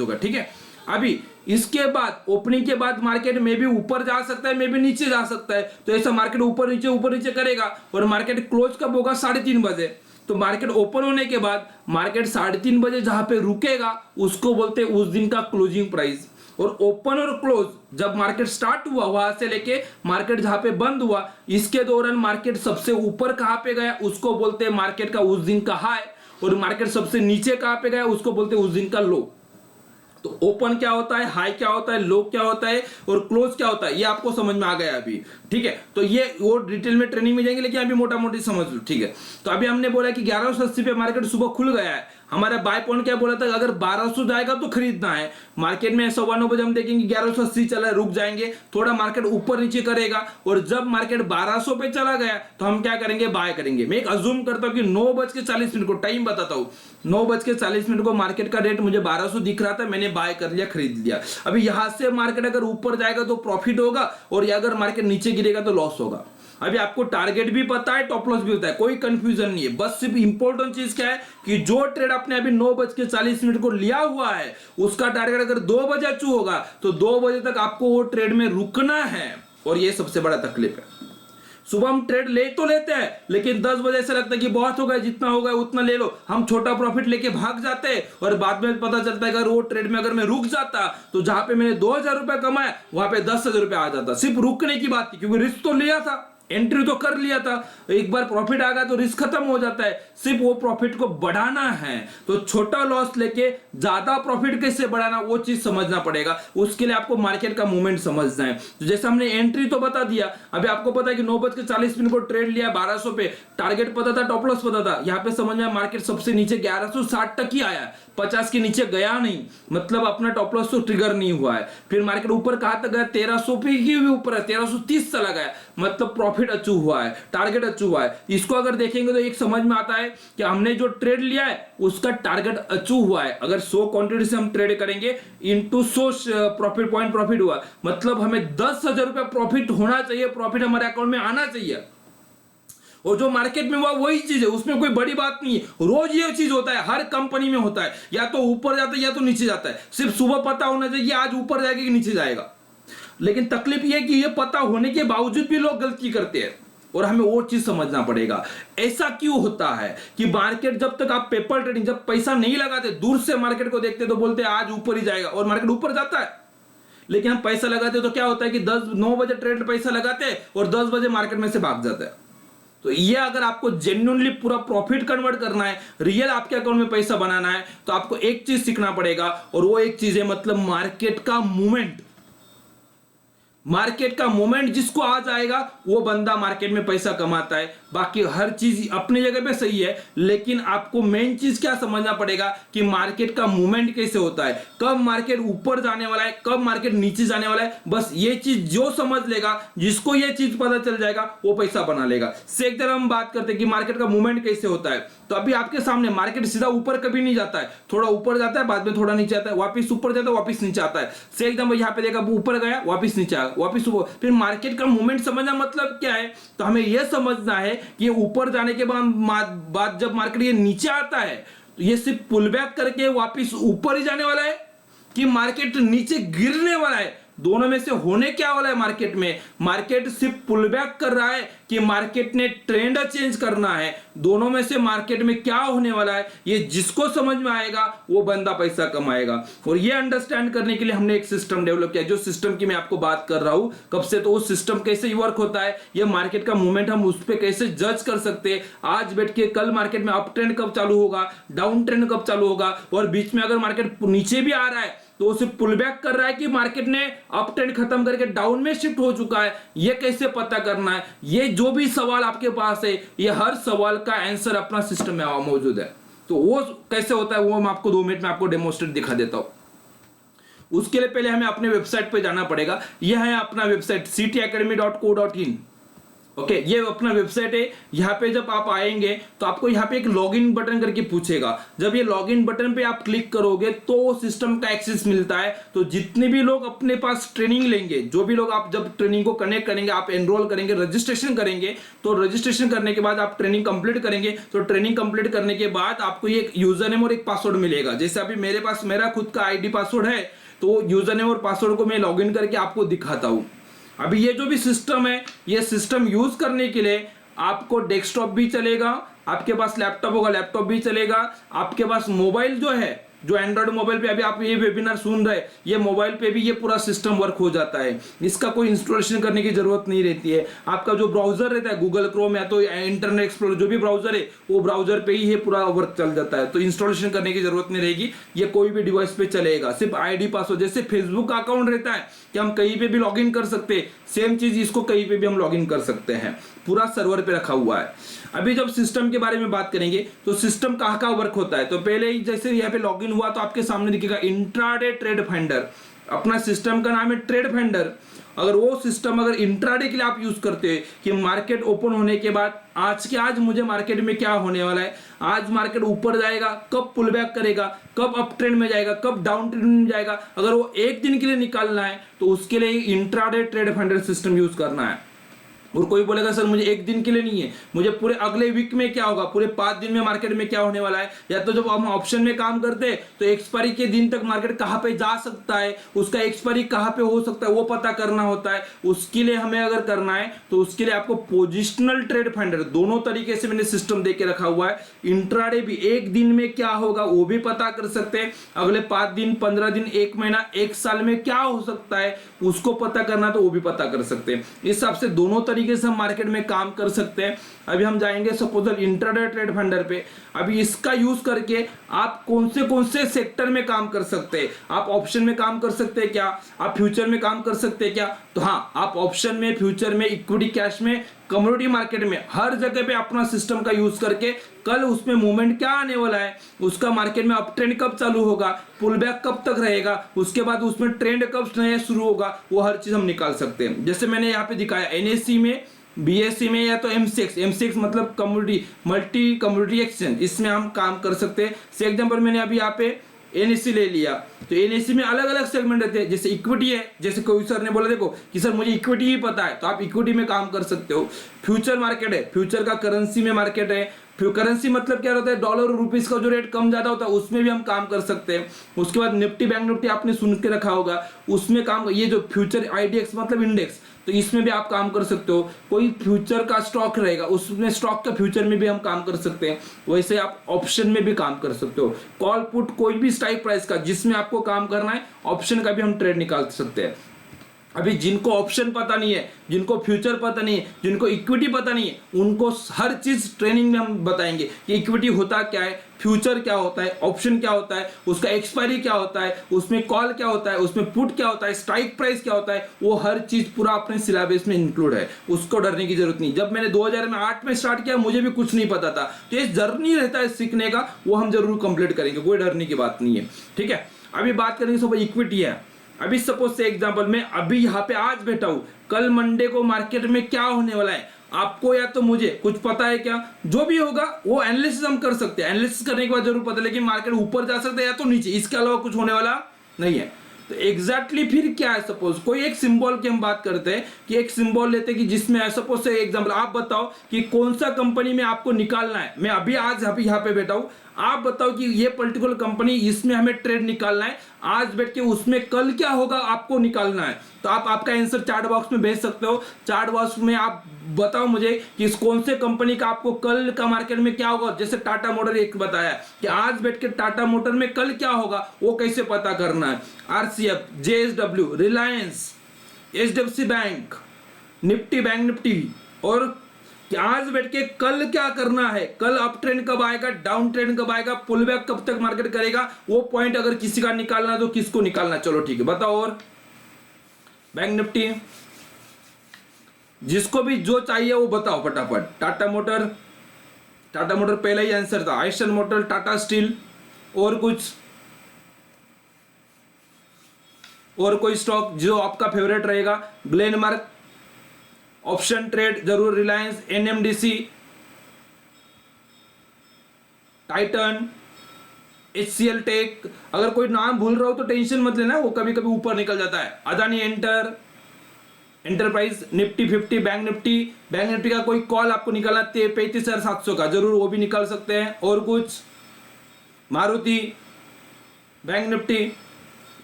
होगा, ठीक है। अभी इसके बाद ओपनिंग के बाद मार्केट में भी ऊपर जा सकता है, में भी नीचे जा सकता है। तो ऐसा मार्केट ऊपर नीचे करेगा और मार्केट क्लोज कब होगा, 3:30 बजे। तो मार्केट ओपन होने के बाद मार्केट 3:30 बजे जहां पे रुकेगा उसको बोलते हैं उस दिन का क्लोजिंग प्राइस। और ओपन और क्लोज जब मार्केट स्टार्ट हुआ वहां से लेके मार्केट जहां पे बंद हुआ, इसके दौरान मार्केट सबसे ऊपर कहां पे गया उसको बोलते हैं मार्केट का उस दिन का हाई, और मार्केट सबसे नीचे कहां पे गया उसको बोलते हैं उस दिन का लो। तो ओपन क्या होता है, हाई क्या होता है, लो क्या होता है और क्लोज क्या होता है, ये आपको समझ में आ गया अभी, ठीक है। तो ये वो डिटेल में ट्रेनिंग में जाएंगे, लेकिन अभी मोटा मोटी समझ लो, ठीक है। तो अभी हमने बोला कि 1180 पे मार्केट सुबह खुल गया है। हमारा बाय पॉइंट क्या बोला था, अगर 1200 जाएगा तो खरीदना है। मार्केट में 9:15 बजे हम देखेंगे 1180 चला है, रुक जाएंगे, थोड़ा मार्केट ऊपर नीचे करेगा और जब मार्केट 1200 पे चला गया तो हम क्या करेंगे, बाय करेंगे। मैं एक अज्यूम करता हूं कि 9:40 को टाइम बताता हूं, 9:40 को मार्केट का रेट मुझे 1200 दिख रहा था, मैंने बाय कर लिया, खरीद लिया। अभी यहां से मार्केट अगर ऊपर जाएगा तो प्रॉफिट होगा और अगर मार्केट नीचे गिरेगा तो लॉस होगा। अभी आपको टारगेट भी पता है, टॉप लॉस भी होता है, कोई कंफ्यूजन नहीं है। बस सिर्फ इंपॉर्टेंट चीज क्या है कि जो ट्रेड आपने अभी 9:40 को लिया हुआ है उसका टारगेट अगर 2 बजे अचीव होगा तो 2 बजे तक आपको वो ट्रेड में रुकना है। और ये सबसे बड़ा तकलीफ है। सुबह हम ट्रेड ले तो लेते हैं लेकिन 10 बजे ऐसा लगता है कि बहुत हो गया, जितना हो गया उतना ले लो, हम छोटा प्रॉफिट लेके भाग जाते हैं और बाद में पता चलता है अगर वो ट्रेड में अगर मैं रुक जाता तो जहां पे मैंने 2000 रुपए कमाया वहां पे 10,000 रुपए आ जाता। सिर्फ रुकने की बात थी क्योंकि रिस्क तो लिया था, एंट्री तो कर लिया था, एक बार प्रॉफिट आ गया तो रिस्क खत्म हो जाता है। सिर्फ वो प्रॉफिट को बढ़ाना है। तो छोटा लॉस लेके ज्यादा प्रॉफिट कैसे बढ़ाना वो चीज समझना पड़ेगा। उसके लिए आपको मार्केट का मूवमेंट समझना है। तो जैसे हमने एंट्री तो बता दिया, अभी आपको पता है कि 9:40 को ट्रेड लिया 1200 पे, टारगेट पता था, टॉप लॉस पता था। यहाँ पे समझ में मार्केट सबसे नीचे 1160 तक ही आया, 50 के नीचे गया नहीं, मतलब अपना टॉप लॉस तो ट्रिगर नहीं हुआ है। फिर मार्केट ऊपर कहां तक गया, 1300 पे ही ऊपर है, 1330 चला गया, मतलब प्रॉफिट अचीव हुआ है, टारगेट अचीव हुआ है। इसको अगर देखेंगे तो एक समझ में आता है कि हमने जो ट्रेड लिया है उसका टारगेट अचीव हुआ है। अगर 100 क्वांटिटी से हम ट्रेड करेंगे इनटू 100 प्रॉफिट पॉइंट प्रॉफिट हुआ, मतलब हमें 10,000 रुपए प्रॉफिट होना चाहिए, प्रॉफिट हमारे अकाउंट में आना चाहिए। और जो मार्केट में हुआ वही चीज है, उसमें कोई बड़ी बात नहीं है। रोज ये चीज होता है, हर कंपनी में होता है, या तो ऊपर जाता है या तो नीचे जाता है। सिर्फ सुबह पता होना चाहिए आज ऊपर जाएगा कि नीचे जाएगा। लेकिन तकलीफ ये कि ये पता होने के बावजूद भी लोग गलती करते हैं और हमें वो चीज समझना पड़ेगा। ऐसा क्यों होता है कि मार्केट जब तक आप पेपर ट्रेडिंग, जब पैसा नहीं लगाते, दूर से मार्केट को देखते तो बोलते हैं आज ऊपर ही जाएगा और मार्केट ऊपर जाता है। लेकिन हम पैसा लगाते तो क्या होता है कि 9 बजे ट्रेड पैसा लगाते हैं और 10 बजे मार्केट में से भाग जाते हैं। तो ये अगर आपको जेन्युइनली पूरा प्रॉफिट कन्वर्ट करना है, रियल आपके अकाउंट में पैसा बनाना है, तो आपको एक चीज सीखना पड़ेगा और वो एक चीज है मतलब मार्केट का मूवमेंट। मार्केट का मोमेंट जिसको आ जाएगा वो बंदा मार्केट में पैसा कमाता है। बाकी हर चीज अपनी जगह पे सही है, लेकिन आपको मेन चीज क्या समझना पड़ेगा कि मार्केट का मूवमेंट कैसे होता है, कब मार्केट ऊपर जाने वाला है, कब मार्केट नीचे जाने वाला है। बस ये चीज जो समझ लेगा, जिसको ये चीज पता चल जाएगा, वो पैसा बना लेगा। से एक तरह हम बात करते हैं कि मार्केट का मूवमेंट कैसे होता है, तो अभी आपके सामने मार्केट सीधा ऊपर कभी नहीं जाता है, थोड़ा ऊपर जाता है, बाद में थोड़ा नीचे आता है, वापस ऊपर जाता है, वापस नीचे आता है। से एकदम यहाँ पे देखा ऊपर गया, वापस नीचे आया, वापस ऊपर। फिर मार्केट का मूवमेंट समझना मतलब क्या है, तो हमें यह समझना है कि ये ऊपर जाने के बाद जब मार्केट ये नीचे आता है तो ये सिर्फ पुल बैक करके वापस ऊपर ही जाने वाला है कि मार्केट नीचे गिरने वाला है। दोनों में से होने क्या वाला है मार्केट में, मार्केट सिर्फ पुल बैक कर रहा है कि मार्केट ने ट्रेंड चेंज करना है। दोनों में से मार्केट में क्या होने वाला है, ये जिसको समझ में आएगा वो बंदा पैसा कमाएगा। और ये अंडरस्टैंड करने के लिए हमने एक सिस्टम डेवलप किया, जो सिस्टम की मैं आपको बात कर रहा हूं कब से, तो वो सिस्टम कैसे वर्क होता है, ये मार्केट का मूवमेंट हम उस पर कैसे जज कर सकते हैं। आज बैठ के कल मार्केट में अप ट्रेंड कब चालू होगा, डाउन ट्रेंड कब चालू होगा, और बीच में अगर मार्केट नीचे भी आ रहा है तो उसे पुल बैक कर रहा है कि मार्केट ने अप ट्रेंड खत्म करके डाउन में शिफ्ट हो चुका है, ये कैसे पता करना है। ये जो भी सवाल आपके पास है, ये हर सवाल का आंसर अपना सिस्टम में मौजूद है। तो वो कैसे होता है वो मैं आपको 2 मिनट में आपको डेमोस्ट्रेट दिखा देता हूं। उसके लिए पहले हमें अपने वेबसाइट पे जाना पड़ेगा। यह है अपना वेबसाइट ctacademy.co.in। ओके, ये अपना वेबसाइट है। यहाँ पे जब आप आएंगे तो आपको यहाँ पे एक लॉगिन बटन करके पूछेगा। जब ये लॉगिन बटन पे आप क्लिक करोगे तो सिस्टम का एक्सेस मिलता है। तो जितने भी लोग अपने पास ट्रेनिंग लेंगे, जो भी लोग आप जब ट्रेनिंग को कनेक्ट करेंगे, आप एनरोल करेंगे, रजिस्ट्रेशन करेंगे, तो रजिस्ट्रेशन करने के बाद आप ट्रेनिंग कंप्लीट करेंगे। तो ट्रेनिंग कंप्लीट करने के बाद आपको एक यूजर नेम और एक पासवर्ड मिलेगा। जैसे अभी मेरे पास मेरा खुद का आईडी पासवर्ड है, तो यूजर नेम और पासवर्ड को मैं लॉगिन करके आपको दिखाता हूं। अभी ये जो भी सिस्टम है, ये सिस्टम यूज करने के लिए आपको डेस्कटॉप भी चलेगा, आपके पास लैपटॉप होगा, लैपटॉप भी चलेगा, आपके पास मोबाइल जो है, जो एंड्रॉइड मोबाइल पे अभी आप ये वेबिनार सुन रहे, ये मोबाइल पे भी ये पूरा सिस्टम वर्क हो जाता है। इसका कोई इंस्टॉलेशन करने की जरूरत नहीं रहती है। आपका जो ब्राउजर रहता है, गूगल क्रोम या तो इंटरनेट एक्सप्लोरर, जो भी ब्राउजर है, वो ब्राउजर पे ही ये पूरा वर्क चल जाता है। तो इंस्टॉलेशन करने की जरूरत नहीं रहेगी, ये कोई भी डिवाइस पे चलेगा। सिर्फ आईडी पासवर्ड, जैसे फेसबुक का अकाउंट रहता है कि हम कहीं पे भी लॉग इन कर सकते हैं, सेम चीज इसको कहीं पे भी हम लॉग इन कर सकते हैं। पूरा सर्वर पे रखा हुआ है। अभी जब सिस्टम के बारे में बात करेंगे तो सिस्टम कहाँ वर्क होता है, तो पहले ही जैसे यहाँ पे लॉगिन हुआ तो आपके सामने दिखेगा इंट्राडे ट्रेड फाइंडर। अपना सिस्टम का नाम है ट्रेड फाइंडर। अगर वो सिस्टम अगर इंट्राडे के लिए आप यूज करते हैं कि मार्केट ओपन होने के बाद आज मुझे मार्केट में क्या होने वाला है, आज मार्केट ऊपर जाएगा, कब पुल बैक करेगा, कब अप ट्रेंड में जाएगा, कब डाउन ट्रेंड में जाएगा, अगर वो एक दिन के लिए निकालना है तो उसके लिए intraday trade finder system use करना है। और कोई बोलेगा सर मुझे एक दिन के लिए नहीं है, मुझे पूरे अगले वीक में क्या होगा, पूरे 5 दिन में मार्केट में क्या होने वाला है। या तो जब हम ऑप्शन में काम करते हैं तो एक्सपायरी के दिन तक मार्केट कहाँ पे जा सकता है, उसका एक्सपायरी कहाँ पे हो सकता है, वो पता करना होता है। उसके लिए हमें अगर करना है तो उसके लिए आपको पोजिशनल ट्रेड फाइंडर, दोनों तरीके से मैंने सिस्टम दे के रखा हुआ है। इंट्राडे भी एक दिन में क्या होगा वो भी पता कर सकते हैं, अगले 5 दिन, 15 दिन, 1 महीना, 1 साल में क्या हो सकता है उसको पता करना तो वो भी पता कर सकते हैं। इस हिसाब से दोनों तरीके से हम मार्केट में काम कर सकते हैं। अभी हम जाएंगे सपोज इंट्राडे ट्रेड फाइंडर पे। अभी इसका यूज करके आप कौन से सेक्टर में काम कर सकते हैं। आप ऑप्शन में काम कर सकते हैं क्या, आप फ्यूचर में काम कर सकते हैं क्या, तो हाँ, आप ऑप्शन में, फ्यूचर में, इक्विटी, कैश में, कमोडिटी मार्केट में, हर जगह पे अपना सिस्टम का यूज करके कल उसमें मूवमेंट क्या आने वाला है, उसका मार्केट में अप ट्रेंड कब चालू होगा, पुल बैक कब तक रहेगा, उसके बाद उसमें ट्रेंड कब नया शुरू होगा, वो हर चीज हम निकाल सकते हैं। जैसे मैंने यहाँ पे दिखाया एनएससी में, बीएससी में या तो एमसीएक्स मतलब कम्युनिटी मल्टी कम्युनिटी एक्सचेंज, इसमें हम काम कर सकते हैं। से एग्जांपल मैंने अभी यहाँ पे एनएससी ले लिया, तो एनएससी में अलग अलग सेगमेंट रहते हैं। जैसे इक्विटी है, जैसे कोई सर ने बोला देखो कि सर मुझे इक्विटी ही पता है, तो आप इक्विटी में काम कर सकते हो। फ्यूचर मार्केट है, फ्यूचर का करेंसी में मार्केट है। करेंसी मतलब क्या होता है, डॉलर और रुपीस का जो रेट कम ज्यादा होता है उसमें भी हम काम कर सकते हैं। उसके बाद निफ्टी, बैंक निफ्टी आपने सुन के रखा होगा, उसमें काम, ये जो फ्यूचर आईडीएक्स मतलब इंडेक्स, तो इसमें भी आप काम कर सकते हो। कोई फ्यूचर का स्टॉक रहेगा, उसमें स्टॉक का फ्यूचर में भी हम काम कर सकते हैं। वैसे आप ऑप्शन में भी काम कर सकते हो। कॉल पुट कोई भी स्ट्राइक प्राइस का जिसमें आपको काम करना है, ऑप्शन का भी हम ट्रेड निकाल सकते हैं। अभी जिनको ऑप्शन पता नहीं है, जिनको फ्यूचर पता नहीं है, जिनको इक्विटी पता नहीं है, उनको हर चीज ट्रेनिंग में हम बताएंगे कि इक्विटी होता क्या है, फ्यूचर क्या होता है, ऑप्शन क्या होता है, उसका एक्सपायरी क्या होता है, उसमें कॉल क्या होता है, उसमें पुट क्या होता है, स्ट्राइक प्राइस क्या होता है, वो हर चीज पूरा अपने सिलेबस में इंक्लूड है। उसको डरने की जरूरत नहीं। जब मैंने 2008 में स्टार्ट किया मुझे भी कुछ नहीं पता था, तो ये जर्नी रहता है सीखने का, वो हम जरूर कंप्लीट करेंगे, कोई डरने की बात नहीं है। ठीक है, अभी बात करेंगे सब इक्विटी है। अभी सपोज से एग्जांपल में अभी यहाँ पे आज बैठा हूं, कल मंडे को मार्केट में क्या होने वाला है आपको या तो मुझे कुछ पता है क्या? जो भी होगा वो एनालिसिस हम कर सकते हैं, एनालिसिस करने के बाद जरूर पता, लेकिन मार्केट ऊपर जा सकता है या तो नीचे, इसके अलावा कुछ होने वाला नहीं है। तो एग्जैक्टली फिर क्या है, सपोज कोई एक सिंबल की हम बात करते हैं कि एक सिंबल लेते हैं कि जिसमें सपोज से एग्जांपल आप बताओ कि कौन सा कंपनी में आपको निकालना है। मैं अभी आज अभी यहाँ पे बैठा हूं, आप बताओ कि ये पर्टिकुलर कंपनी, इसमें हमें ट्रेड निकालना है आज बैठ के, उसमें कल क्या होगा आपको निकालना है। तो आप आपका आंसर चार्ट बॉक्स में भेज सकते हो। चार्ट बॉक्स में आप बताओ मुझे कि इस कौन से कंपनी का आपको कल का मार्केट में क्या होगा। जैसे टाटा मोटर एक बताया कि आज बैठ के टाटा मोटर में कल क्या होगा वो कैसे पता करना है। RCF, JSW, Reliance, HDFC bank, Nifty, bank Nifty, और कि आज बैठ के कल क्या करना है, कल अप ट्रेंड कब आएगा, डाउन ट्रेंड कब आएगा, पुल बैक कब तक मार्केट करेगा, वो पॉइंट अगर किसी का निकालना है तो किसको निकालना। चलो ठीक है, बताओ। और बैंक निफ्टी, जिसको भी जो चाहिए वो बताओ फटाफट। टाटा मोटर, टाटा मोटर पहला ही आंसर था। आइशन मोटर, टाटा स्टील, और कुछ, और कोई स्टॉक जो आपका फेवरेट रहेगा। ग्लेनमार्क, ऑप्शन ट्रेड जरूर, Reliance, NMDC, Titan, HCL tech. अगर कोई नाम भूल रहा हो तो टेंशन मत लेना, वो कभी कभी ऊपर निकल जाता है। Adani enterprise, Nifty 50, bank Nifty, bank Nifty का कोई कॉल आपको निकालना 35,700 का, जरूर वो भी निकाल सकते हैं। और कुछ, मारुति, बैंक निफ्टी,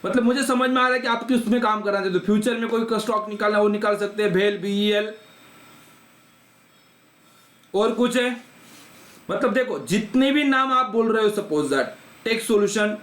मतलब मुझे समझ में आ रहा है कि आप किस में काम करना चाहते हो। फ्यूचर में कोई स्टॉक निकालना वो निकाल सकते हैं, भेल, बीईएल। और कुछ है, मतलब देखो जितने भी नाम आप बोल रहे हो, suppose that take solution,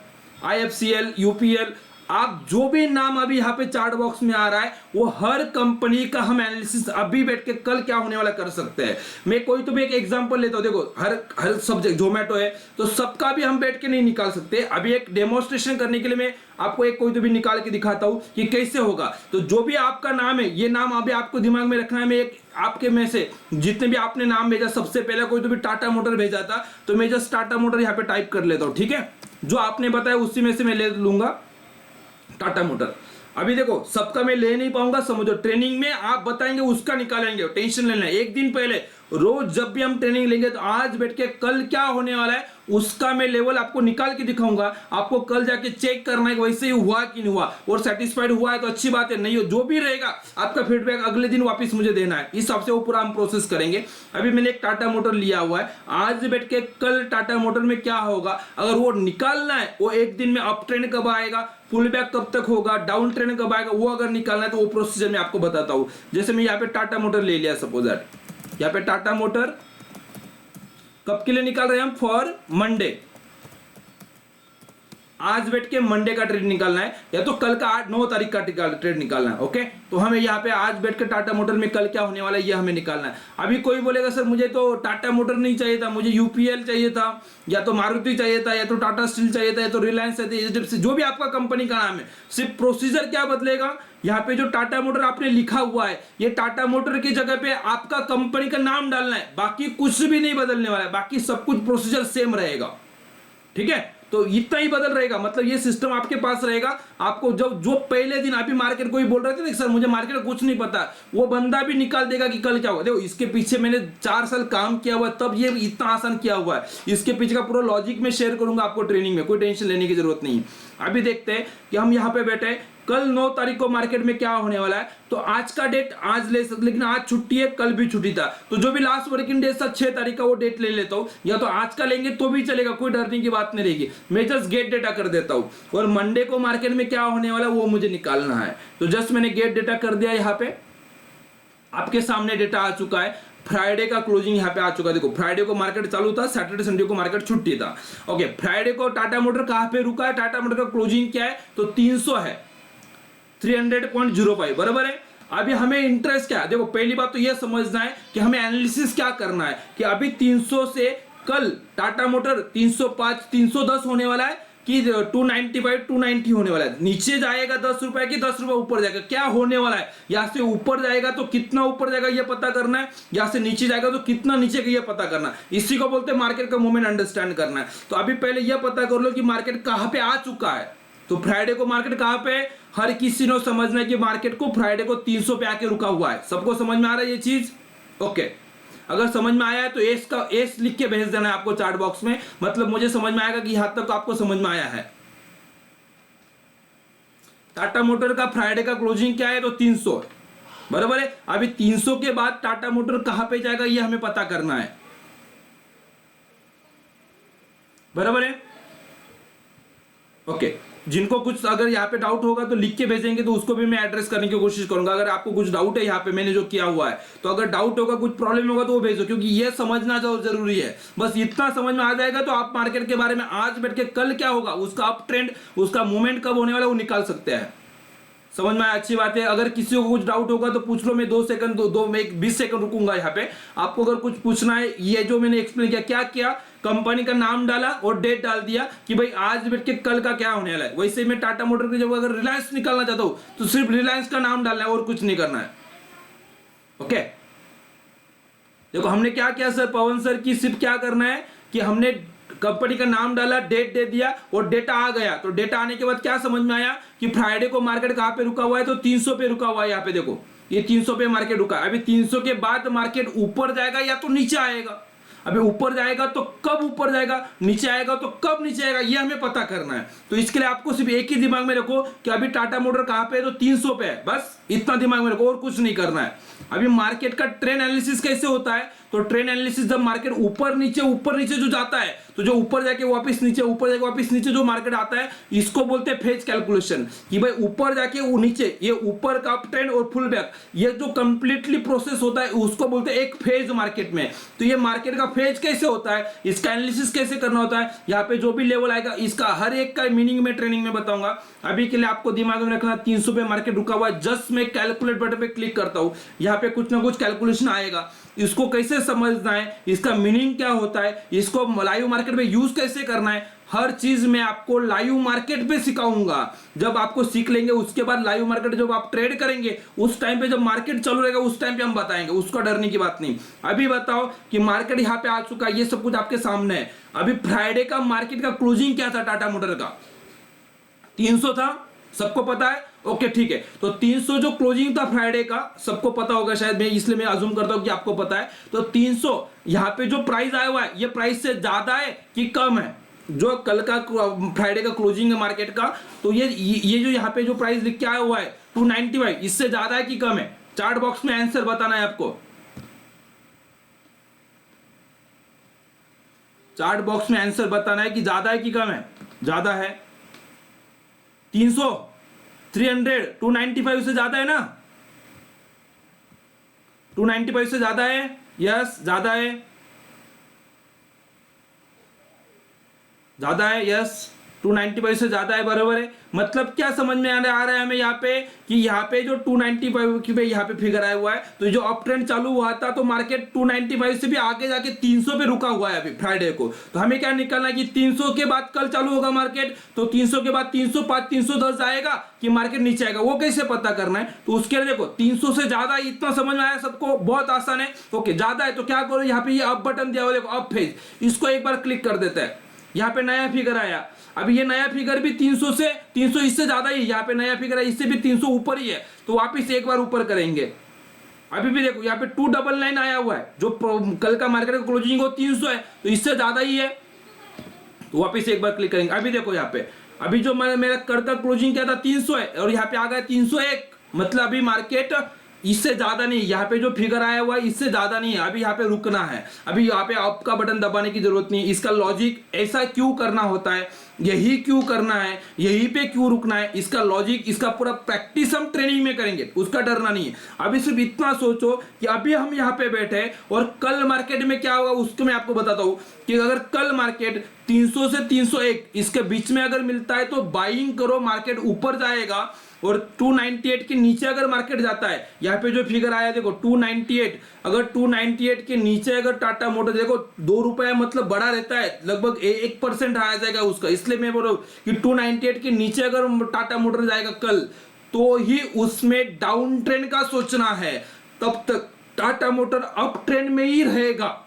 IFCL, UPL, आप जो भी नाम अभी यहाँ पे चार्ट बॉक्स में आ रहा है वो हर कंपनी का हम एनालिसिस अभी बैठ के कल क्या होने वाला कर सकते हैं। मैं कोई तो भी एक एग्जांपल लेता हूँ, देखो हर सब्जेक्ट, जोमेटो है तो सबका भी हम बैठ के नहीं निकाल सकते। अभी एक डेमोन्स्ट्रेशन करने के लिए मैं आपको एक कोई तो भी निकाल के दिखाता हूँ कि कैसे होगा। तो जो भी आपका नाम है, ये नाम अभी आपको दिमाग में रखना है। मैं एक आपके में से जितने भी आपने नाम भेजा, सबसे पहले कोई तो भी टाटा मोटर भेजा था, तो मैं जस्ट टाटा मोटर यहाँ पे टाइप कर लेता हूँ। ठीक है, जो आपने बताया उसी में से मैं ले लूंगा टाटा मोटर। अभी देखो सबका मैं ले नहीं पाऊंगा, समझो ट्रेनिंग में आप बताएंगे उसका निकालेंगे, टेंशन लेना है। एक दिन पहले रोज जब भी हम ट्रेनिंग लेंगे तो आज बैठ के कल क्या होने वाला है उसका मैं लेवल आपको निकाल के दिखाऊंगा। आपको कल जाके चेक करना है कि वैसे ही हुआ कि नहीं हुआ, और सेटिस्फाइड हुआ है तो अच्छी बात है, नहीं हो जो भी रहेगा आपका फीडबैक अगले दिन वापस मुझे देना है। इस हिसाब से वो पूरा हम प्रोसेस करेंगे। अभी मैंने एक टाटा मोटर लिया हुआ है, आज बैठ के कल टाटा मोटर में क्या होगा अगर वो निकालना है, वो एक दिन में अप ट्रेंड कब आएगा, पुल बैक कब तक होगा, डाउन ट्रेंड कब आएगा, वो अगर निकालना है तो वो प्रोसीजर मैं आपको बताता हूं। जैसे मैं यहाँ पे टाटा मोटर ले लिया, सपोज दैट यहाँ पे टाटा मोटर कब के लिए निकाल रहे हैं हम, फॉर मंडे। आज बैठ के मंडे का ट्रेड निकालना है या तो कल का 9 तारीख का ट्रेड निकालना है। ओके, तो हमें यहाँ पे आज बैठ के टाटा मोटर में कल क्या होने वाला है ये हमें निकालना है। अभी कोई बोलेगा सर मुझे तो टाटा मोटर नहीं चाहिए था, मुझे यूपीएल चाहिए था, या तो मारुति चाहिए था, या तो टाटा स्टील चाहिए था, या तो रिलायंस चाहिए था, एचडीएफसी, जो भी आपका कंपनी का नाम है। सिर्फ प्रोसीजर क्या बदलेगा, यहाँ पे जो टाटा मोटर आपने लिखा हुआ है, ये टाटा मोटर की जगह पे आपका कंपनी का नाम डालना है, बाकी कुछ भी नहीं बदलने वाला है, बाकी सब कुछ प्रोसीजर सेम रहेगा। ठीक है, तो इतना ही बदल रहेगा, मतलब ये सिस्टम आपके पास रहेगा। आपको जो पहले दिन अभी मार्केट कोई बोल रहे थे ना सर मुझे मार्केट का कुछ नहीं पता, वो बंदा भी निकाल देगा कि कल क्या होगा। देखो इसके पीछे मैंने 4 साल काम किया हुआ है, तब ये इतना आसान किया हुआ है। इसके पीछे का पूरा लॉजिक में शेयर करूंगा आपको ट्रेनिंग में, कोई टेंशन लेने की जरूरत नहीं है। अभी देखते हैं कि हम यहाँ पे बैठे कल 9 तारीख को मार्केट में क्या होने वाला है। तो आज का डेट आज ले सकते, लेकिन आज छुट्टी है, कल भी छुट्टी था, तो जो भी लास्ट वर्किंग डे था 6 तारीख का वो डेट ले लेता हूं, या तो आज का लेंगे तो भी चलेगा, कोई डरने की बात नहीं रहेगी। मैं जस्ट गेट डेटा कर देता हूं, और मंडे को मार्केट में क्या होने वाला है वो मुझे निकालना है। तो जस्ट मैंने गेट डेटा कर दिया, यहाँ पे आपके सामने डेटा आ चुका है। फ्राइडे का क्लोजिंग यहाँ पे आ चुका है। देखो फ्राइडे को मार्केट चालू था, सैटरडे संडे को मार्केट छुट्टी था। ओके, फ्राइडे को टाटा मोटर कहां पे रुका है, टाटा मोटर का क्लोजिंग क्या है, तो 300 है, 300.05 बराबर है। अभी हमें इंटरेस्ट क्या है, देखो पहली बात तो यह समझना है कि हमें एनालिसिस क्या करना है कि अभी 300 से कल टाटा मोटर 305 310 होने वाला है कि 295 290 होने वाला है, नीचे जाएगा 10 रुपए की 10 रुपए ऊपर जाएगा, क्या होने वाला है, यहां से ऊपर जाएगा तो कितना ऊपर जाएगा यह पता करना है, यहां से नीचे जाएगा तो कितना नीचे का यह पता करना है, इसी को बोलते हैं मार्केट का मूवमेंट अंडरस्टैंड करना है। तो अभी पहले यह पता कर लो कि मार्केट कहां पे आ चुका है। तो फ्राइडे को मार्केट कहां पे, हर किसी ने समझना है कि मार्केट को फ्राइडे को 300 पे आके रुका हुआ है। सबको समझ में आ रहा है ये चीज? ओके, अगर समझ में आया है तो एस का एस लिख के भेज देना है आपको चार्ट बॉक्स में, मतलब मुझे समझ में आएगा कि यहां तक आपको समझ में आया है। टाटा मोटर का फ्राइडे का क्लोजिंग क्या है, तो 300 बराबर है। अभी 300 के बाद टाटा मोटर कहां पे जाएगा ये हमें पता करना है, बराबर है। ओके, जिनको कुछ अगर यहाँ पे डाउट होगा तो लिख के भेजेंगे तो उसको भी मैं एड्रेस करने की कोशिश करूंगा। अगर आपको कुछ डाउट है यहाँ पे मैंने जो किया हुआ है, तो अगर डाउट होगा कुछ प्रॉब्लम होगा तो वो भेजो, क्योंकि ये समझना जो जरूरी है। बस इतना समझ में आ जाएगा तो आप मार्केट के बारे में आज बैठ के कल क्या होगा, उसका अप ट्रेंड, उसका मूवमेंट कब होने वाला है वो निकाल सकते हैं। समझ में आया? अच्छी बात है। अगर किसी को कुछ डाउट होगा तो पूछ लो, मैं 2 सेकंड मैं 20 सेकंड रुकूंगा यहाँ पे। आपको अगर कुछ पूछना है, ये जो मैंने एक्सप्लेन किया, क्या किया, कंपनी का नाम डाला और डेट डाल दिया कि भाई आज बैठ के कल का क्या होने वाला है। वैसे मैं टाटा मोटर की जब अगर रिलायंस निकालना चाहता हूं तो सिर्फ रिलायंस का नाम डालना है और कुछ नहीं करना है। ओके, देखो हमने क्या किया सर, पवन सर की सिर्फ क्या करना है कि हमने कंपनी का नाम डाला, डेट दे दिया और डेटा आ गया। तो डेटा आने के बाद क्या समझ में आया कि फ्राइडे को मार्केट कहां पे रुका हुआ है, तो 300 पे रुका हुआ है। यहाँ पे देखो ये 300 पे मार्केट रुका है। अभी 300 के बाद मार्केट ऊपर जाएगा या तो नीचे आएगा। अभी ऊपर जाएगा तो कब ऊपर जाएगा, नीचे आएगा तो कब नीचे आएगा, ये हमें पता करना है। तो इसके लिए आपको सिर्फ एक ही दिमाग में रखो कि अभी टाटा मोटर कहां पे है, तो 300 पे है, बस इतना दिमाग में रखो और कुछ नहीं करना है। अभी मार्केट का ट्रेंड एनालिसिस कैसे होता है, तो ट्रेंड एनालिसिस जब मार्केट ऊपर नीचे जो जाता है, तो जो ऊपर जाके वापस नीचे, ऊपर जाके वापस नीचे जो मार्केट आता है, इसको बोलते हैं फेज कैलकुलेशन। कि भाई ऊपर जाके वो नीचे, ये ऊपर का अप ट्रेंड और फुल बैक, ये जो कंप्लीटली प्रोसेस होता है उसको बोलते हैं एक फेज मार्केट में। तो ये मार्केट का फेज कैसे होता है, इसका एनालिसिस कैसे करना होता है, यहाँ पे जो भी लेवल आएगा इसका हर एक का मीनिंग में ट्रेनिंग में बताऊंगा। अभी के लिए आपको दिमाग में रखना 300 पे मार्केट रुका हुआ है। जस्ट मैं कैलकुलेट बटन पे क्लिक करता हूं, यहाँ पे कुछ ना कुछ कैलकुलेशन आएगा। इसको कैसे समझना है, इसका मीनिंग क्या होता है, इसको लाइव मार्केट में यूज कैसे करना है, हर चीज मैं आपको लाइव मार्केट पे सिखाऊंगा। जब आपको सीख लेंगे उसके बाद लाइव मार्केट जब आप ट्रेड करेंगे उस टाइम पे, जब मार्केट चालू रहेगा उस टाइम पे हम बताएंगे, उसका डरने की बात नहीं। अभी बताओ कि मार्केट यहाँ पे आ चुका है, ये सब कुछ आपके सामने है। अभी फ्राइडे का मार्केट का क्लोजिंग क्या था टाटा मोटर का, 300 था, सबको पता है। ओके ठीक है, तो 300 जो क्लोजिंग था फ्राइडे का सबको पता होगा शायद, मैं इसलिए मैं अज्यूम करता हूं कि आपको पता है। तो 300 यहाँ पे जो प्राइस आया हुआ है, ये प्राइस से ज्यादा है कि कम है, जो कल का फ्राइडे का क्लोजिंग है मार्केट का। तो ये जो यहाँ पे जो प्राइस लिख के आया हुआ है 295, इससे ज्यादा है कि कम है, चार्ट बॉक्स में आंसर बताना है आपको। चार्ट बॉक्स में आंसर बताना है कि ज्यादा है कि कम है। ज्यादा है, 300 300 295 से ज्यादा है ना, 295 से ज्यादा है, यस ज्यादा है, ज्यादा है, यस 295 से ज्यादा है, बराबर है। मतलब क्या समझ में आ रहा है हमें यहाँ पे कि यहाँ पे जो 295 की पे यहाँ पे फिगर आया हुआ है, तो जो अप ट्रेंड चालू हुआ था तो मार्केट 295 से भी आगे जाके 300 पे रुका हुआ है अभी फ्राइडे को। तो हमें क्या निकालना है कि 300 के बाद कल चालू होगा मार्केट, तो 300 के बाद 305 310 आएगा कि मार्केट नीचे आएगा, वो कैसे पता करना है। तो उसके लिए देखो 300 से ज्यादा, इतना समझ में आया सबको, बहुत आसान है। ओके, ज्यादा है तो क्या करो, यहाँ पे ये अप बटन दिया हुआ देखो, अप फेज, इसको एक बार क्लिक कर देता है। यहाँ पे नया फिगर आया, अभी ये नया फिगर भी 300 इससे ज्यादा ही, यहाँ पे नया फिगर है इससे भी 300 ऊपर ही है, तो वापिस एक बार ऊपर करेंगे। अभी भी देखो यहाँ पे 299 आया हुआ है, जो कल का मार्केट का क्लोजिंग हो 300 है, तो इससे ज्यादा ही है, तो वापिस एक बार क्लिक करेंगे। अभी देखो यहाँ पे, अभी जो मेरा कल का क्लोजिंग क्या था 300 है और यहाँ पे आ गया 301, मतलब अभी मार्केट इससे ज्यादा नहीं, यहाँ पे जो फिगर आया हुआ है इससे ज्यादा नहीं है, अभी यहाँ पे रुकना है। अभी यहाँ पे अप का बटन दबाने की जरूरत नहीं। इसका लॉजिक ऐसा क्यों करना होता है, यही क्यों करना है, यहीं पे क्यों रुकना है, इसका लॉजिक, इसका पूरा प्रैक्टिस हम ट्रेनिंग में करेंगे, उसका डरना नहीं है। अभी सिर्फ इतना सोचो कि अभी हम यहाँ पे बैठे और कल मार्केट में क्या होगा उसको मैं आपको बताता हूँ कि अगर कल मार्केट 300 से 301 इसके बीच में अगर मिलता है तो बाइंग करो, मार्केट ऊपर जाएगा और 298 के नीचे अगर मार्केट जाता है, यहाँ पे जो फिगर आया देखो 298, अगर 298 के नीचे अगर टाटा मोटर देखो 2 रुपया मतलब बड़ा रहता है, लगभग 1% आ जाएगा उसका, इसलिए मैं बोल रहा हूँ कि 298 के नीचे अगर टाटा मोटर जाएगा कल, तो ही उसमें डाउन ट्रेंड का सोचना है, तब तक टाटा मोटर अप ट्रेंड में ही रहेगा।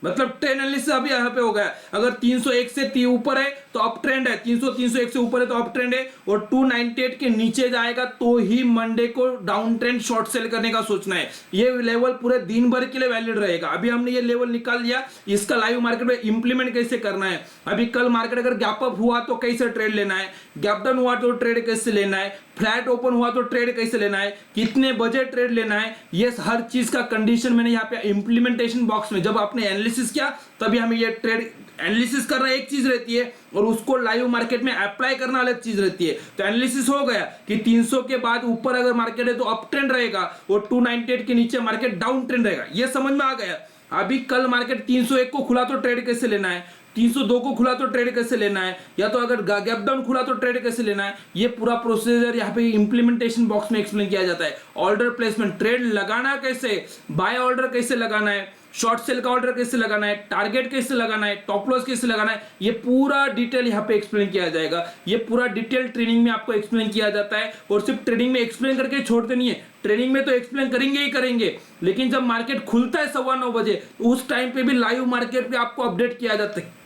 मतलब ट्रेंड एनालिसिस अभी यहाँ पे हो गया, अगर 301 से ऊपर है तो अप ट्रेंड है, 301 से ऊपर है तो अप ट्रेंड है, और 298 के नीचे जाएगा तो ही मंडे को डाउन ट्रेंड शॉर्ट सेल करने का सोचना है। ये लेवल पूरे दिन भर के लिए वैलिड रहेगा। अभी हमने ये लेवल निकाल लिया, इसका लाइव मार्केट में इंप्लीमेंट कैसे करना है। अभी कल मार्केट अगर गैप अप हुआ तो कैसे ट्रेड लेना है, गैप डाउन हुआ तो ट्रेड कैसे लेना है, फ्लैट ओपन हुआ तो ट्रेड कैसे लेना है, कितने बजे ट्रेड लेना है, ये हर चीज का कंडीशन मैंने यहाँ पे इंप्लीमेंटेशन बॉक्स में, जब आपने एनालिसिस किया तभी हमें ये ट्रेड एनालिसिस करना एक चीज रहती है और उसको लाइव मार्केट में अप्लाई करना अलग चीज रहती है। तो एनालिसिस हो गया कि 300 के बाद ऊपर अगर मार्केट है तो अप ट्रेंड रहेगा और 298 के नीचे मार्केट डाउन ट्रेंड रहेगा, ये समझ में आ गया। अभी कल मार्केट 301 को खुला तो ट्रेड कैसे लेना है, 302 को खुला तो ट्रेड कैसे लेना है, या तो अगर गैप डाउन खुला तो ट्रेड कैसे लेना है, ये पूरा प्रोसीजर यहाँ पे इंप्लीमेंटेशन बॉक्स में एक्सप्लेन किया जाता है। ऑर्डर प्लेसमेंट, ट्रेड लगाना कैसे, बाय ऑर्डर कैसे लगाना है, शॉर्ट सेल का ऑर्डर कैसे लगाना है, टारगेट कैसे लगाना है, टॉप लॉस कैसे लगाना है, ये पूरा डिटेल यहाँ पे एक्सप्लेन किया जाएगा। ये पूरा डिटेल ट्रेनिंग में आपको एक्सप्लेन किया जाता है, और सिर्फ ट्रेनिंग में एक्सप्लेन करके छोड़ते नहीं है, ट्रेनिंग में तो एक्सप्लेन करेंगे ही करेंगे, लेकिन जब मार्केट खुलता है 9:15 बजे उस टाइम पे भी लाइव मार्केट पे आपको अपडेट किया जाता है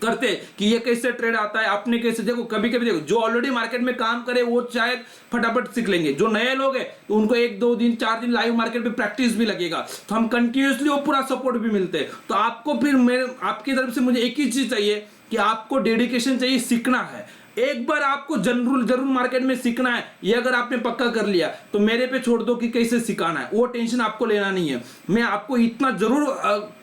करते कि ये कैसे ट्रेड आता है, आपने कैसे, देखो कभी कभी देखो जो ऑलरेडी मार्केट में काम करे वो शायद फटाफट सीख लेंगे, जो नए लोग हैं तो उनको 1-2 दिन 4 दिन लाइव मार्केट पे प्रैक्टिस भी लगेगा, तो हम कंटिन्यूअसली वो पूरा सपोर्ट भी मिलते हैं। तो आपको फिर मेरे आपकी तरफ से मुझे एक ही चीज चाहिए कि आपको डेडिकेशन चाहिए, सीखना है। एक बार आपको जरूर मार्केट में सीखना है, ये अगर आपने पक्का कर लिया तो मेरे पे छोड़ दो कि कैसे सिखाना है, वो टेंशन आपको लेना नहीं है। मैं आपको इतना जरूर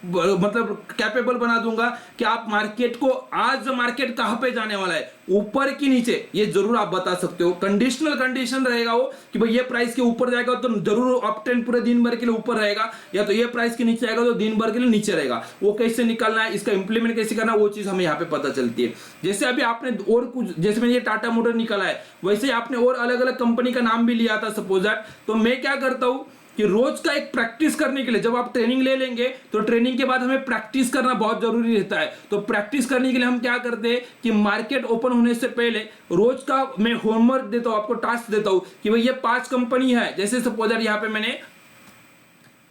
मतलब कैपेबल बना दूंगा कि आप मार्केट को, आज मार्केट कहां पे जाने वाला है, ऊपर की नीचे, ये जरूर आप बता सकते हो। कंडीशन रहेगा वो कि भाई ये प्राइस के ऊपर जाएगा तो जरूर अप ट्रेंड पूरे दिन भर के लिए ऊपर रहेगा, या तो ये प्राइस के नीचे आएगा तो दिन भर के लिए नीचे रहेगा। वो कैसे निकालना है, इसका इंप्लीमेंट कैसे करना है, वो चीज हमें यहाँ पे पता चलती है। जैसे अभी आपने और कुछ, जैसे मैंने ये टाटा मोटर निकाला है, वैसे आपने और अलग अलग कंपनी का नाम भी लिया था सपोज दैट, तो मैं क्या करता हूं कि रोज का एक प्रैक्टिस करने के लिए, जब आप ट्रेनिंग ले लेंगे तो ट्रेनिंग के बाद हमें प्रैक्टिस करना बहुत जरूरी रहता है। तो प्रैक्टिस करने के लिए हम क्या करते हैं कि मार्केट ओपन होने से पहले रोज का मैं होमवर्क देता हूं, आपको टास्क देता हूं कि भाई ये 5 कंपनी है, जैसे सपोज यहाँ पे मैंने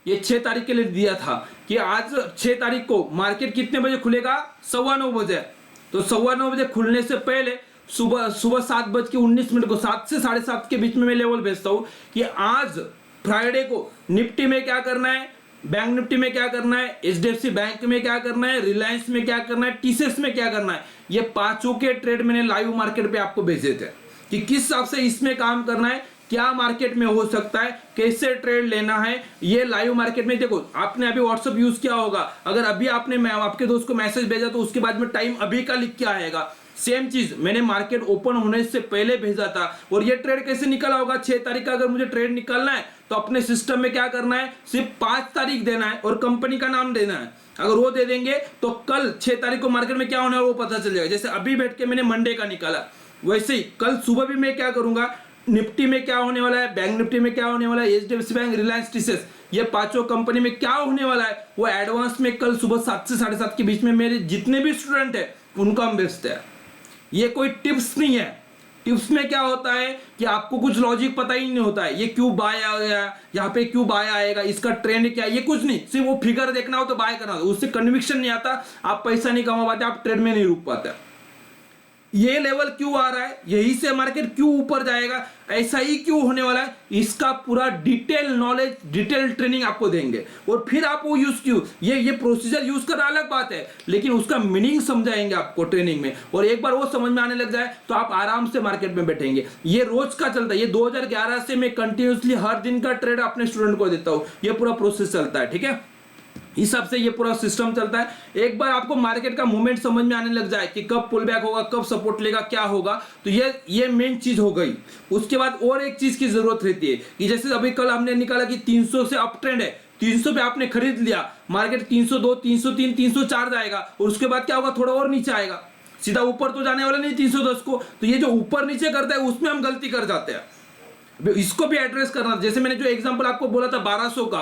ये 6 तारीख के लिए दिया था कि आज 6 तारीख को मार्केट कितने बजे खुलेगा, 9:15 बजे। तो 9:15 बजे खुलने से पहले सुबह 7:19 को 7 से 7:30 के बीच में मैं लेवल भेजता हूं कि आज फ्राइडे को निफ्टी में क्या करना है, बैंक निफ्टी में क्या करना है, एचडीएफसी बैंक में क्या करना है, रिलायंस में क्या करना है, टीसीएस में क्या करना है। ये 5 के ट्रेड मैंने लाइव मार्केट पे आपको भेजे थे कि किस हिसाब से इसमें काम करना है, क्या मार्केट में हो सकता है, कैसे ट्रेड लेना है। ये लाइव मार्केट में देखो, आपने अभी व्हाट्सएप यूज किया होगा, अगर अभी आपने आपके दोस्त को मैसेज भेजा तो उसके बाद में टाइम अभी का लिख के आएगा। सेम चीज मैंने मार्केट ओपन होने से पहले भेजा था। और ये ट्रेड कैसे निकला होगा, 6 तारीख का अगर मुझे ट्रेड निकालना है तो अपने सिस्टम में क्या करना है, सिर्फ 5 तारीख देना है और कंपनी का नाम देना है। अगर वो दे देंगे तो कल 6 तारीख को मार्केट में क्या होना है वो पता चल जाएगा। जैसे अभी बैठ के मैंने मंडे का निकाला, वैसे ही कल सुबह भी मैं क्या करूंगा, निफ्टी में क्या होने वाला है, बैंक निफ्टी में क्या होने वाला है, एचडीएफसी बैंक, रिलायंस, टीसीएस, ये 5 कंपनी में क्या होने वाला है वो एडवांस में कल सुबह 7 से 7:30 के बीच में मेरे जितने भी स्टूडेंट है उनको हम बेचते हैं। ये कोई टिप्स नहीं है। टिप्स में क्या होता है कि आपको कुछ लॉजिक पता ही नहीं होता है, ये क्यों बाय आ गया, यहाँ पे क्यों बाय आएगा, इसका ट्रेंड क्या है, ये कुछ नहीं, सिर्फ वो फिगर देखना हो तो बाय करना हो, उससे कन्विक्शन नहीं आता, आप पैसा नहीं कमा पाते, आप ट्रेड में नहीं रुक पाते। ये लेवल क्यों आ रहा है, यही से मार्केट क्यों ऊपर जाएगा, ऐसा ही क्यों होने वाला है, इसका पूरा डिटेल नॉलेज, डिटेल ट्रेनिंग आपको देंगे। और फिर आप वो यूज क्यों, ये प्रोसीजर यूज करना अलग बात है, लेकिन उसका मीनिंग समझाएंगे आपको ट्रेनिंग में। और एक बार वो समझ में आने लग जाए तो आप आराम से मार्केट में बैठेंगे। ये रोज का चलता है, ये 2011 से मैं कंटिन्यूसली हर दिन का ट्रेड अपने स्टूडेंट को देता हूं। ये पूरा प्रोसेस चलता है, ठीक है, हिसाब से ये पूरा सिस्टम चलता है। एक बार आपको मार्केट का मूवमेंट समझ में आने लग जाए कि कब पुल बैक होगा, कब सपोर्ट लेगा, क्या होगा, तो ये मेन चीज हो गई। उसके बाद और एक चीज की जरूरत रहती है कि जैसे अभी कल हमने निकाला कि 300 से अप ट्रेंड है, 300 पे आपने खरीद लिया, मार्केट 302, 303, 304 जाएगा और उसके बाद क्या होगा, थोड़ा और नीचे आएगा। सीधा ऊपर तो जाने वाला नहीं 310 को, तो ये जो ऊपर नीचे करता है उसमें हम गलती कर जाते हैं, इसको भी एड्रेस करना। जैसे मैंने जो एग्जांपल आपको बोला था 1200 का,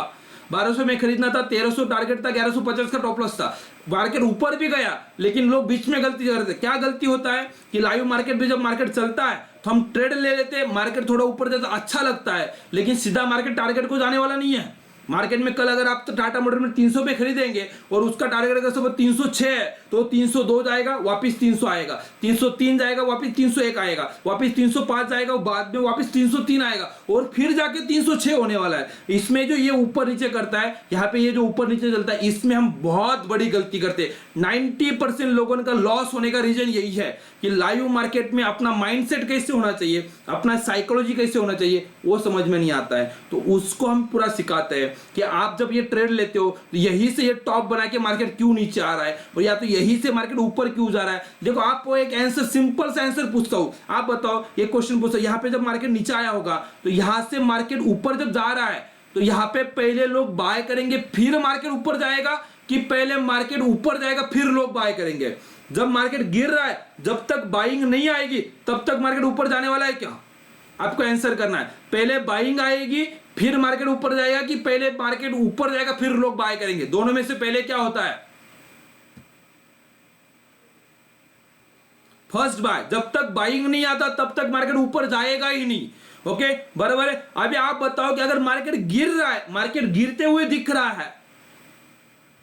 1200 में खरीदना था, 1300 टारगेट था, 1150 का टॉप लॉस था, मार्केट ऊपर भी गया लेकिन लोग बीच में गलती करते हैं। क्या गलती होता है कि लाइव मार्केट में जब मार्केट चलता है तो हम ट्रेड ले लेते हैं, मार्केट थोड़ा ऊपर जाता अच्छा लगता है, लेकिन सीधा मार्केट टारगेट को जाने वाला नहीं है। मार्केट में कल अगर आप तो टाटा मोटर में 300 पे खरीदेंगे और उसका टारगेट अगर सब 306 है तो 302 जाएगा वापस 300 आएगा, 303 जाएगा वापस 301 आएगा, वापस 305 जाएगा बाद में वापस 303 आएगा और फिर जाके 306 होने वाला है। इसमें जो ये ऊपर नीचे करता है, यहाँ पे ये जो ऊपर नीचे चलता है, इसमें हम बहुत बड़ी गलती करते हैं। 90% लोगों का लॉस होने का रीजन यही है कि लाइव मार्केट में अपना माइंडसेट कैसे होना चाहिए, अपना साइकोलॉजी कैसे होना चाहिए वो समझ में नहीं आता है। तो उसको हम पूरा सिखाते हैं कि आप जब ये ट्रेड लेते हो तो यही से ये टॉप बना के मार्केट क्यों नीचे आ रहा है और या तो यही से मार्केट ऊपर क्यों जा रहा है। देखो आपको एक आंसर, सिंपल सा आंसर पूछता हूं, आप बताओ, ये क्वेश्चन पूछता हूं, यहां पे जब मार्केट नीचे आया होगा तो यहां से मार्केट ऊपर जब जा रहा है तो यहां पे पहले लोग बाय करेंगे फिर मार्केट ऊपर जाएगा, कि पहले मार्केट ऊपर जाएगा फिर लोग बाय करेंगे? जब मार्केट गिर रहा है जब तक बाइंग नहीं आएगी तब तक मार्केट ऊपर जाने वाला है क्या? आपको आंसर करना है। पहले बाइंग आएगी फिर मार्केट ऊपर जाएगा, कि पहले मार्केट ऊपर जाएगा फिर लोग बाय करेंगे? दोनों में से पहले क्या होता है? First by. जब तक बाइंग नहीं आता तब तक मार्केट ऊपर जाएगा ही नहीं। ओके, बराबर है। अभी आप बताओ कि अगर मार्केट गिर रहा है, मार्केट गिरते हुए दिख रहा है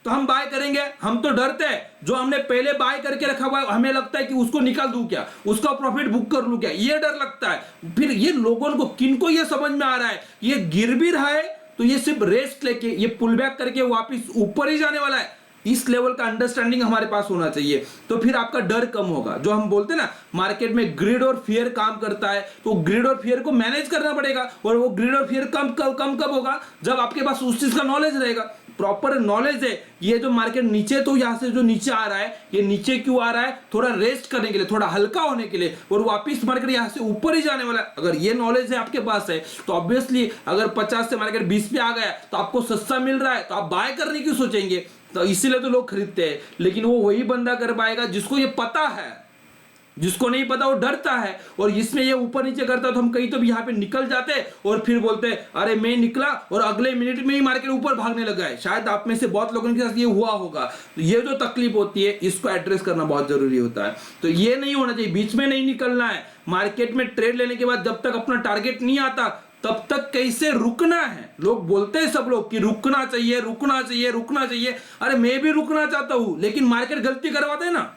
तो हम बाय करेंगे? हम तो डरते हैं, जो हमने पहले बाय करके रखा हुआ है हमें लगता है कि उसको निकाल दूं क्या, उसका प्रॉफिट बुक कर लूं क्या, ये डर लगता है। फिर ये लोगों को किनको ये समझ में आ रहा है ये गिर भी रहा है तो ये सिर्फ रेस्ट लेके ये पुल बैक करके वापस ऊपर ही जाने वाला है, इस लेवल का अंडरस्टैंडिंग हमारे पास होना चाहिए। तो फिर आपका डर कम होगा। जो हम बोलते हैं ना मार्केट में ग्रिड और फियर काम करता है, तो ग्रिड और फियर को मैनेज करना पड़ेगा। और वो ग्रिड और फियर कम कब होगा? जब आपके पास उस चीज का नॉलेज रहेगा, प्रॉपर नॉलेज है। ये जो मार्केट नीचे, तो यहां से जो नीचे आ रहा है ये नीचे क्यों आ रहा है? थोड़ा रेस्ट करने के लिए, थोड़ा हल्का होने के लिए, और वापस मार्केट यहां से ऊपर ही जाने वाला है। अगर ये नॉलेज है आपके पास है तो ऑब्वियसली अगर 50 से मार्केट 20 पे आ गया तो आपको सस्ता मिल रहा है तो आप बाय करने की सोचेंगे। तो इसीलिए तो लोग खरीदते हैं, लेकिन वो वही बंदा कर पाएगा जिसको ये पता है। जिसको नहीं पता वो डरता है, और इसमें ये ऊपर नीचे करता है तो हम कहीं तो भी यहाँ पे निकल जाते हैं और फिर बोलते हैं अरे मैं निकला और अगले मिनट में ही मार्केट ऊपर भागने लगा है। शायद आप में से बहुत लोगों के साथ ये हुआ होगा। तो ये जो तकलीफ होती है इसको एड्रेस करना बहुत जरूरी होता है। तो ये नहीं होना चाहिए, बीच में नहीं निकलना है। मार्केट में ट्रेड लेने के बाद जब तक अपना टारगेट नहीं आता तब तक कैसे रुकना है। लोग बोलते हैं सब लोग कि रुकना चाहिए रुकना चाहिए रुकना चाहिए। अरे मैं भी रुकना चाहता हूं, लेकिन मार्केट गलती करवाते हैं ना,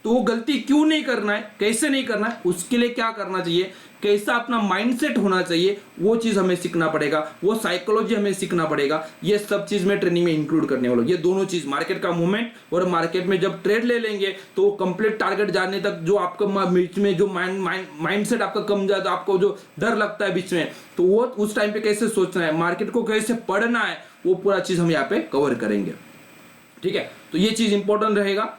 तो वो गलती क्यों नहीं करना है, कैसे नहीं करना है, उसके लिए क्या करना चाहिए, कैसा अपना माइंडसेट होना चाहिए, वो चीज हमें सीखना पड़ेगा, वो साइकोलॉजी हमें सीखना पड़ेगा। ये सब चीज मैं ट्रेनिंग में इंक्लूड करने वाला हूं। ये दोनों चीज, मार्केट का मूवमेंट और मार्केट में जब ट्रेड ले लेंगे तो कंप्लीट टारगेट जाने तक जो आपका बीच में जो माइंडसेट आपका कम जाता, आपको जो डर लगता है बीच में, तो वो उस टाइम पे कैसे सोचना है, मार्केट को कैसे पढ़ना है, वो पूरा चीज हम यहाँ पे कवर करेंगे। ठीक है, तो ये चीज इंपॉर्टेंट रहेगा।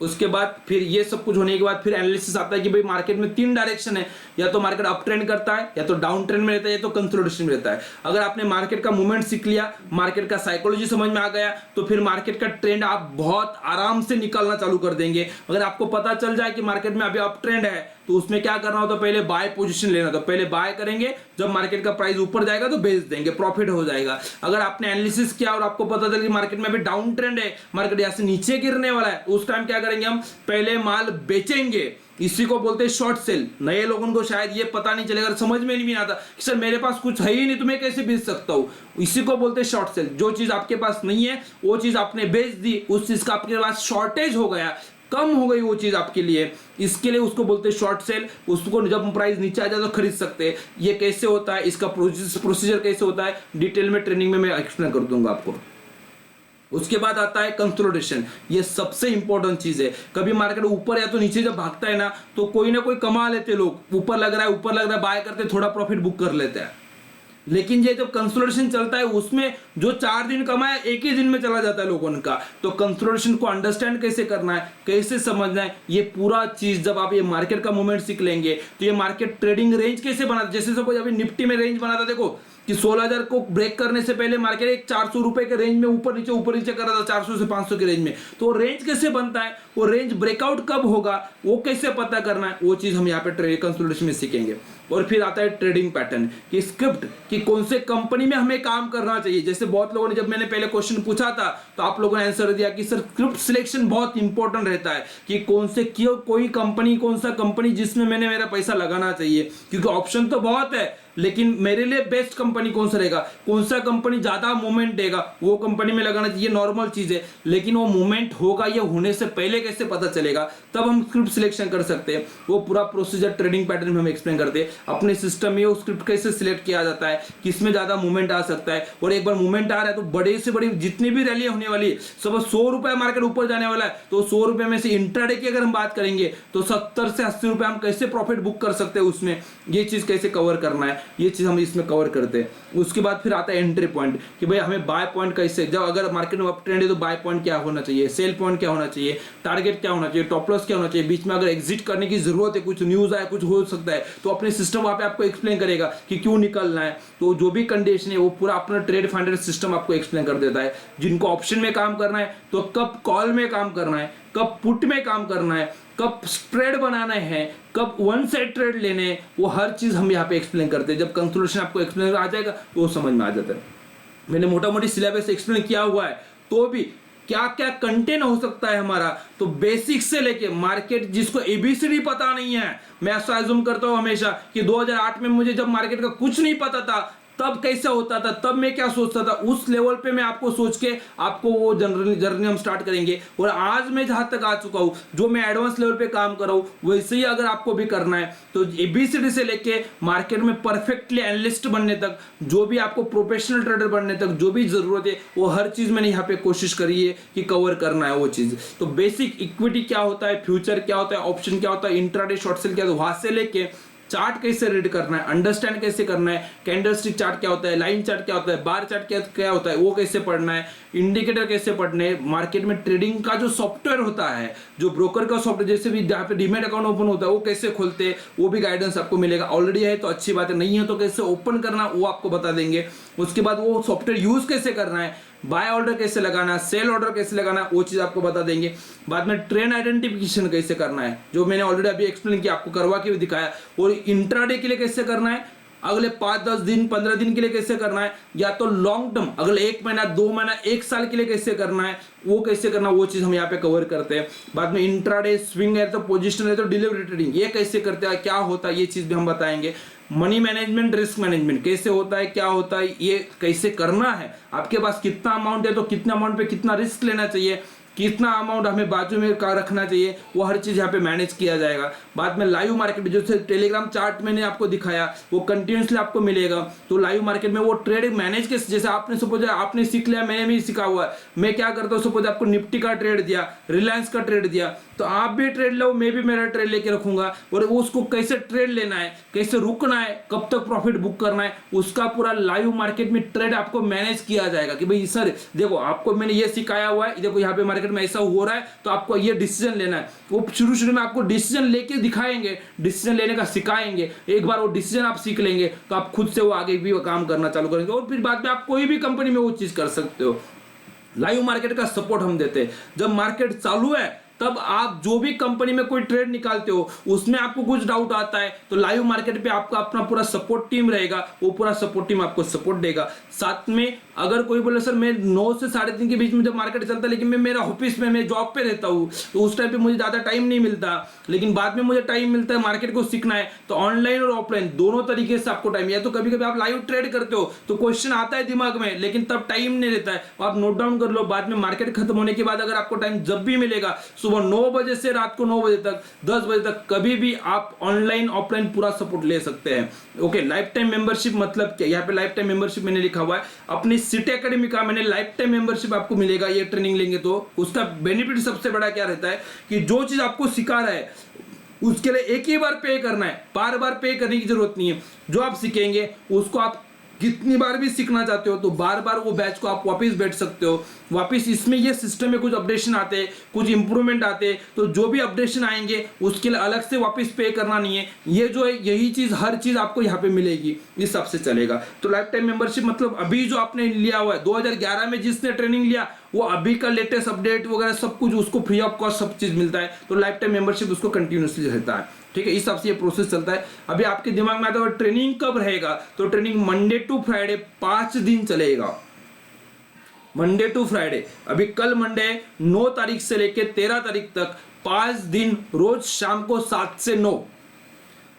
उसके बाद फिर ये सब कुछ होने के बाद फिर एनालिसिस आता है कि भाई मार्केट में 3 डायरेक्शन है, या तो मार्केट अप ट्रेंड करता है, या तो डाउन ट्रेंड में रहता है, या तो कंसोलिडेशन में रहता है। अगर आपने मार्केट का मूवमेंट सीख लिया, मार्केट का साइकोलॉजी समझ में आ गया, तो फिर मार्केट का ट्रेंड आप बहुत आराम से निकालना चालू कर देंगे। अगर आपको पता चल जाए कि मार्केट में अभी अप ट्रेंड है तो उसमें क्या करना होता है, पहले बाय पोजीशन लेना, तो पहले बाय करेंगे, जब मार्केट का प्राइस ऊपर जाएगा तो बेच देंगे, प्रॉफिट हो जाएगा। अगर आपने एनालिसिस किया और आपको पता चला कि मार्केट में अभी डाउन ट्रेंड है, मार्केट यहां से नीचे गिरने वाला है, तो उस टाइम क्या करेंगे, हम पहले माल बेचेंगे। इसी को बोलते हैं शॉर्ट सेल। नए लोगों को शायद ये पता नहीं चलेगा, समझ में नहीं आता कि सर मेरे पास कुछ है ही नहीं तो मैं कैसे बेच सकता हूं। इसी को बोलते हैं शॉर्ट सेल। जो चीज आपके पास नहीं है वो चीज आपने बेच दी, उस चीज का आपके पास शॉर्टेज हो गया, कम हो गई वो चीज आपके लिए, इसके लिए उसको बोलते हैं शॉर्ट सेल। उसको जब प्राइस नीचे आ जाए तो खरीद सकते हैं। ये कैसे होता है, इसका प्रोसीजर कैसे होता है, डिटेल में ट्रेनिंग में मैं एक्सप्लेन कर दूंगा आपको। उसके बाद आता है कंसोलिडेशन। ये सबसे इंपॉर्टेंट चीज है। कभी मार्केट ऊपर या तो नीचे जब भागता है ना, तो कोई ना कोई कमा लेते लोग, ऊपर लग रहा है बाय करते, थोड़ा प्रॉफिट बुक कर लेते हैं। लेकिन ये जब कंसोलिडेशन चलता है उसमें जो 4 दिन कमाया एक ही दिन में चला जाता है लोगों का। तो कंसोलिडेशन को अंडरस्टैंड कैसे करना है, कैसे समझना है, ये पूरा चीज जब आप ये मार्केट का मूवमेंट सीख लेंगे तो ये मार्केट ट्रेडिंग रेंज कैसे बनाता है। जैसे सपोज अभी निफ्टी में रेंज बनाता, देखो कि 16,000 को ब्रेक करने से पहले मार्केट एक 400 रुपए के रेंज में ऊपर नीचे कर रहा था, 400 से 500 के रेंज में। तो रेंज कैसे बनता है, वो रेंज ब्रेकआउट कब होगा, वो कैसे पता करना है, वो चीज हम यहाँ पे ट्रेड कंसोलिडेशन में सीखेंगे। और फिर आता है ट्रेडिंग पैटर्न की स्क्रिप्ट, कि कौन से कंपनी में हमें काम करना चाहिए। जैसे बहुत लोगों ने, जब मैंने पहले क्वेश्चन पूछा था तो आप लोगों ने आंसर दिया कि सर स्क्रिप्ट सिलेक्शन बहुत इंपॉर्टेंट रहता है, कि कौन से कोई कंपनी, कौन सा कंपनी जिसमें मैंने मेरा पैसा लगाना चाहिए, क्योंकि ऑप्शन तो बहुत है, लेकिन मेरे लिए बेस्ट कंपनी कौन सा रहेगा, कौन सा कंपनी ज्यादा मूवमेंट देगा, वो कंपनी में लगाना चाहिए, नॉर्मल चीज है। लेकिन वो मूवमेंट होगा या होने से पहले कैसे पता चलेगा, तब हम स्क्रिप्ट सिलेक्शन कर सकते हैं। वो पूरा प्रोसीजर ट्रेडिंग पैटर्न में हम एक्सप्लेन करते हैं। अपने सिस्टम में वो स्क्रिप्ट कैसे सिलेक्ट किया जाता है, किसमें ज्यादा मूवमेंट आ सकता है, और एक बार मूवमेंट आ रहा है तो बड़े से बड़ी जितनी भी रैली होने वाली है, सब 100 रुपए मार्केट ऊपर जाने वाला है, तो 100 रुपए में से इंट्राडे की अगर हम बात करेंगे तो 70 से 80 रुपए हम कैसे प्रॉफिट बुक कर सकते हैं उसमें, ये चीज कैसे कवर करना है, ये चीज हम इसमें कवर करते हैं। उसके बाद फिर आता है एंट्री पॉइंट, कि भाई हमें बाय पॉइंट कैसे, जब अगर मार्केट में अप ट्रेंड है तो बाय पॉइंट क्या होना चाहिए, सेल पॉइंट क्या होना चाहिए, टारगेट क्या होना चाहिए, टॉप लॉस क्या होना चाहिए, बीच में अगर एग्जिट करने की जरूरत है, कुछ न्यूज आया, कुछ हो सकता है, तो अपने सिस्टम वहां पे आपको एक्सप्लेन करेगा कि क्यों निकलना है। तो जो भी कंडीशन है वो पूरा अपना ट्रेड फाइंडर सिस्टम आपको एक्सप्लेन कर देता है। जिनको ऑप्शन में काम करना है तो कब कॉल में काम करना है, कब पुट में काम करना है, कब स्प्रेड बनाना है, कब वन साइड ट्रेड लेने हैं, वो हर चीज हम यहाँ पे एक्सप्लेन करते हैं। जब कंक्लूजन आपको एक्सप्लेन आ जाएगा तो वो समझ में आ जाता है। मैंने मोटा मोटी सिलेबस एक्सप्लेन किया हुआ है, तो भी क्या क्या कंटेंट हो सकता है हमारा, तो बेसिक से लेके मार्केट, जिसको एबीसीडी पता नहीं है, मैं ऐसा अज्यूम करता हूं हमेशा कि 2008 में मुझे जब मार्केट का कुछ नहीं पता था, तब कैसा होता था, तब मैं क्या सोचता था, उस लेवल पे मैं आपको सोच के आपको वो जर्नी हम स्टार्ट करेंगे। और आज मैं जहां तक आ चुका हूं, जो मैं एडवांस लेवल पे काम कर रहा हूं, वैसे ही अगर आपको भी करना है तो एबीसीडी से लेके मार्केट में परफेक्टली एनालिस्ट बनने तक, जो भी आपको प्रोफेशनल ट्रेडर बनने तक जो भी जरूरत है, वो हर चीज मैंने यहाँ पे कोशिश करी है कि कवर करना है वो चीज। तो बेसिक इक्विटी क्या होता है, फ्यूचर क्या होता है, ऑप्शन क्या होता है, इंट्राडे शॉर्ट सेल क्या होता है, वहां से लेके चार्ट कैसे रीड करना है, अंडरस्टैंड कैसे करना है, कैंडलस्टिक चार्ट क्या होता है, लाइन चार्ट क्या होता है, बार चार्ट क्या होता है, वो कैसे पढ़ना है, इंडिकेटर कैसे पढ़ने हैं, मार्केट में ट्रेडिंग का जो सॉफ्टवेयर होता है, जो ब्रोकर का सॉफ्टवेयर, जैसे भी जहाँ पे डीमैट अकाउंट ओपन होता है वो कैसे खोलते हैं, वो भी गाइडेंस आपको मिलेगा। ऑलरेडी है तो अच्छी बात है, नहीं है तो कैसे ओपन करना वो आपको बता देंगे। उसके बाद वो सॉफ्टवेयर यूज कैसे करना है, बाय ऑर्डर कैसे लगाना है, सेल ऑर्डर कैसे लगाना है, वो चीज आपको बता देंगे। बाद में ट्रेंड आइडेंटिफिकेशन कैसे करना है, जो मैंने ऑलरेडी अभी एक्सप्लेन किया, आपको करवा के भी दिखाया। और इंट्राडे के लिए कैसे करना है, अगले 5-10 दिन 15 दिन के लिए कैसे करना है, या तो लॉन्ग टर्म अगले 1 महीना 2 महीना 1 साल के लिए कैसे करना है, वो कैसे करना, वो चीज हम यहाँ पे कवर करते हैं। बाद में इंट्राडे स्विंग है तो पोजिशन है तो डिलीवरी ट्रेडिंग, ये कैसे करते हैं, क्या होता है, ये चीज भी हम बताएंगे। मनी मैनेजमेंट, रिस्क मैनेजमेंट कैसे होता है, क्या होता है, ये कैसे करना है, आपके पास कितना अमाउंट है तो कितना अमाउंट पे कितना रिस्क लेना चाहिए, कितना अमाउंट हमें बाजू में का रखना चाहिए, वो हर चीज यहाँ पे मैनेज किया जाएगा। बाद में लाइव मार्केट में, जो टेलीग्राम चार्ट मैंने आपको दिखाया वो कंटिन्यूसली आपको मिलेगा। तो लाइव मार्केट में वो ट्रेड मैनेज के, जैसे आपने सपोज आपने सीख लिया, मैंने भी सीखा हुआ है, मैं क्या करता हूँ, सपोज आपको निफ्टी का ट्रेड दिया, रिलायंस का ट्रेड दिया, तो आप भी ट्रेड लो, मैं भी मेरा ट्रेड लेके रखूंगा, और उसको कैसे ट्रेड लेना है, कैसे रुकना है, कब तक प्रॉफिट बुक करना है, उसका पूरा लाइव मार्केट में ट्रेड आपको मैनेज किया जाएगा। कि भाई सर देखो आपको मैंने ये सिखाया हुआ है, देखो यहाँ पे मार्केट में ऐसा हो रहा है तो आपको ये डिसीजन लेना है। वो शुरू में आपको डिसीजन लेके दिखाएंगे, डिसीजन लेने का सिखाएंगे। एक बार वो डिसीजन आप सीख लेंगे तो आप खुद से वो आगे भी काम करना चालू करेंगे, और फिर बाद में आप कोई भी कंपनी में वो चीज कर सकते हो। लाइव मार्केट का सपोर्ट हम देते हैं। जब मार्केट चालू है तब आप जो भी कंपनी में कोई ट्रेड निकालते हो, उसमें आपको कुछ डाउट आता है तो लाइव मार्केट पे आपका अपना पूरा सपोर्ट टीम रहेगा, वो पूरा सपोर्ट टीम आपको सपोर्ट देगा। साथ में अगर कोई बोले सर मैं 9 से 3:30 के बीच में जब मार्केट चलता है, लेकिन मैं मेरा ऑफिस में, मैं जॉब पे रहता हूँ, तो उस टाइम पे मुझे ज्यादा टाइम नहीं मिलता, लेकिन बाद में मुझे टाइम मिलता है मार्केट को सीखना है, तो ऑनलाइन और ऑफलाइन दोनों तरीके से आपको टाइम, या तो कभी कभी आप लाइव ट्रेड करते हो तो क्वेश्चन आता है दिमाग में, लेकिन तब टाइम नहीं रहता है, आप नोट डाउन कर लो। बाद में मार्केट खत्म होने के बाद अगर आपको टाइम जब भी मिलेगा, सुबह 9 बजे से रात को 9 बजे तक, 10 बजे तक, कभी भी आप ऑनलाइन ऑफलाइन पूरा सपोर्ट ले सकते हैं। ओके, लाइफ टाइम मेंबरशिप मतलब क्या, यहाँ पे लाइफ टाइम मेंबरशिप मैंने लिखा हुआ है, अपनी सिटी एकेडमी का मैंने लाइफ टाइम मेंबरशिप आपको मिलेगा। ये ट्रेनिंग लेंगे तो उसका बेनिफिट सबसे बड़ा क्या रहता है कि जो चीज आपको सिखा रहा है उसके लिए एक ही बार पे करना है, बार बार पे करने की जरूरत नहीं है। जो आप सीखेंगे उसको आप कितनी बार भी सीखना चाहते हो तो बार बार वो बैच को आप वापस बैठ सकते हो। वापस इसमें ये सिस्टम में कुछ अपडेशन आते हैं, कुछ इंप्रूवमेंट आते हैं, तो जो भी अपडेशन आएंगे उसके लिए अलग से वापस पे करना नहीं है। ये जो है यही चीज, हर चीज आपको यहाँ पे मिलेगी, इस हिसाब से चलेगा। तो लाइफ टाइम मेंबरशिप मतलब अभी जो आपने लिया हुआ है 2011 में जिसने ट्रेनिंग लिया, वो अभी का लेटेस्ट अपडेट वगैरह सब कुछ उसको फ्री ऑफ कॉस्ट सब चीज मिलता है। तो लाइफ टाइम मेंबरशिप उसको कंटिन्यूसली रहता है, ठीक है। इस हिसाब से ये प्रोसेस चलता है। अभी आपके दिमाग में आता है ट्रेनिंग कब रहेगा, तो ट्रेनिंग मंडे टू फ्राइडे 5 दिन चलेगा, मंडे टू फ्राइडे। अभी कल मंडे 9 तारीख से लेके 13 तारीख तक 5 दिन, रोज शाम को 7 से 9,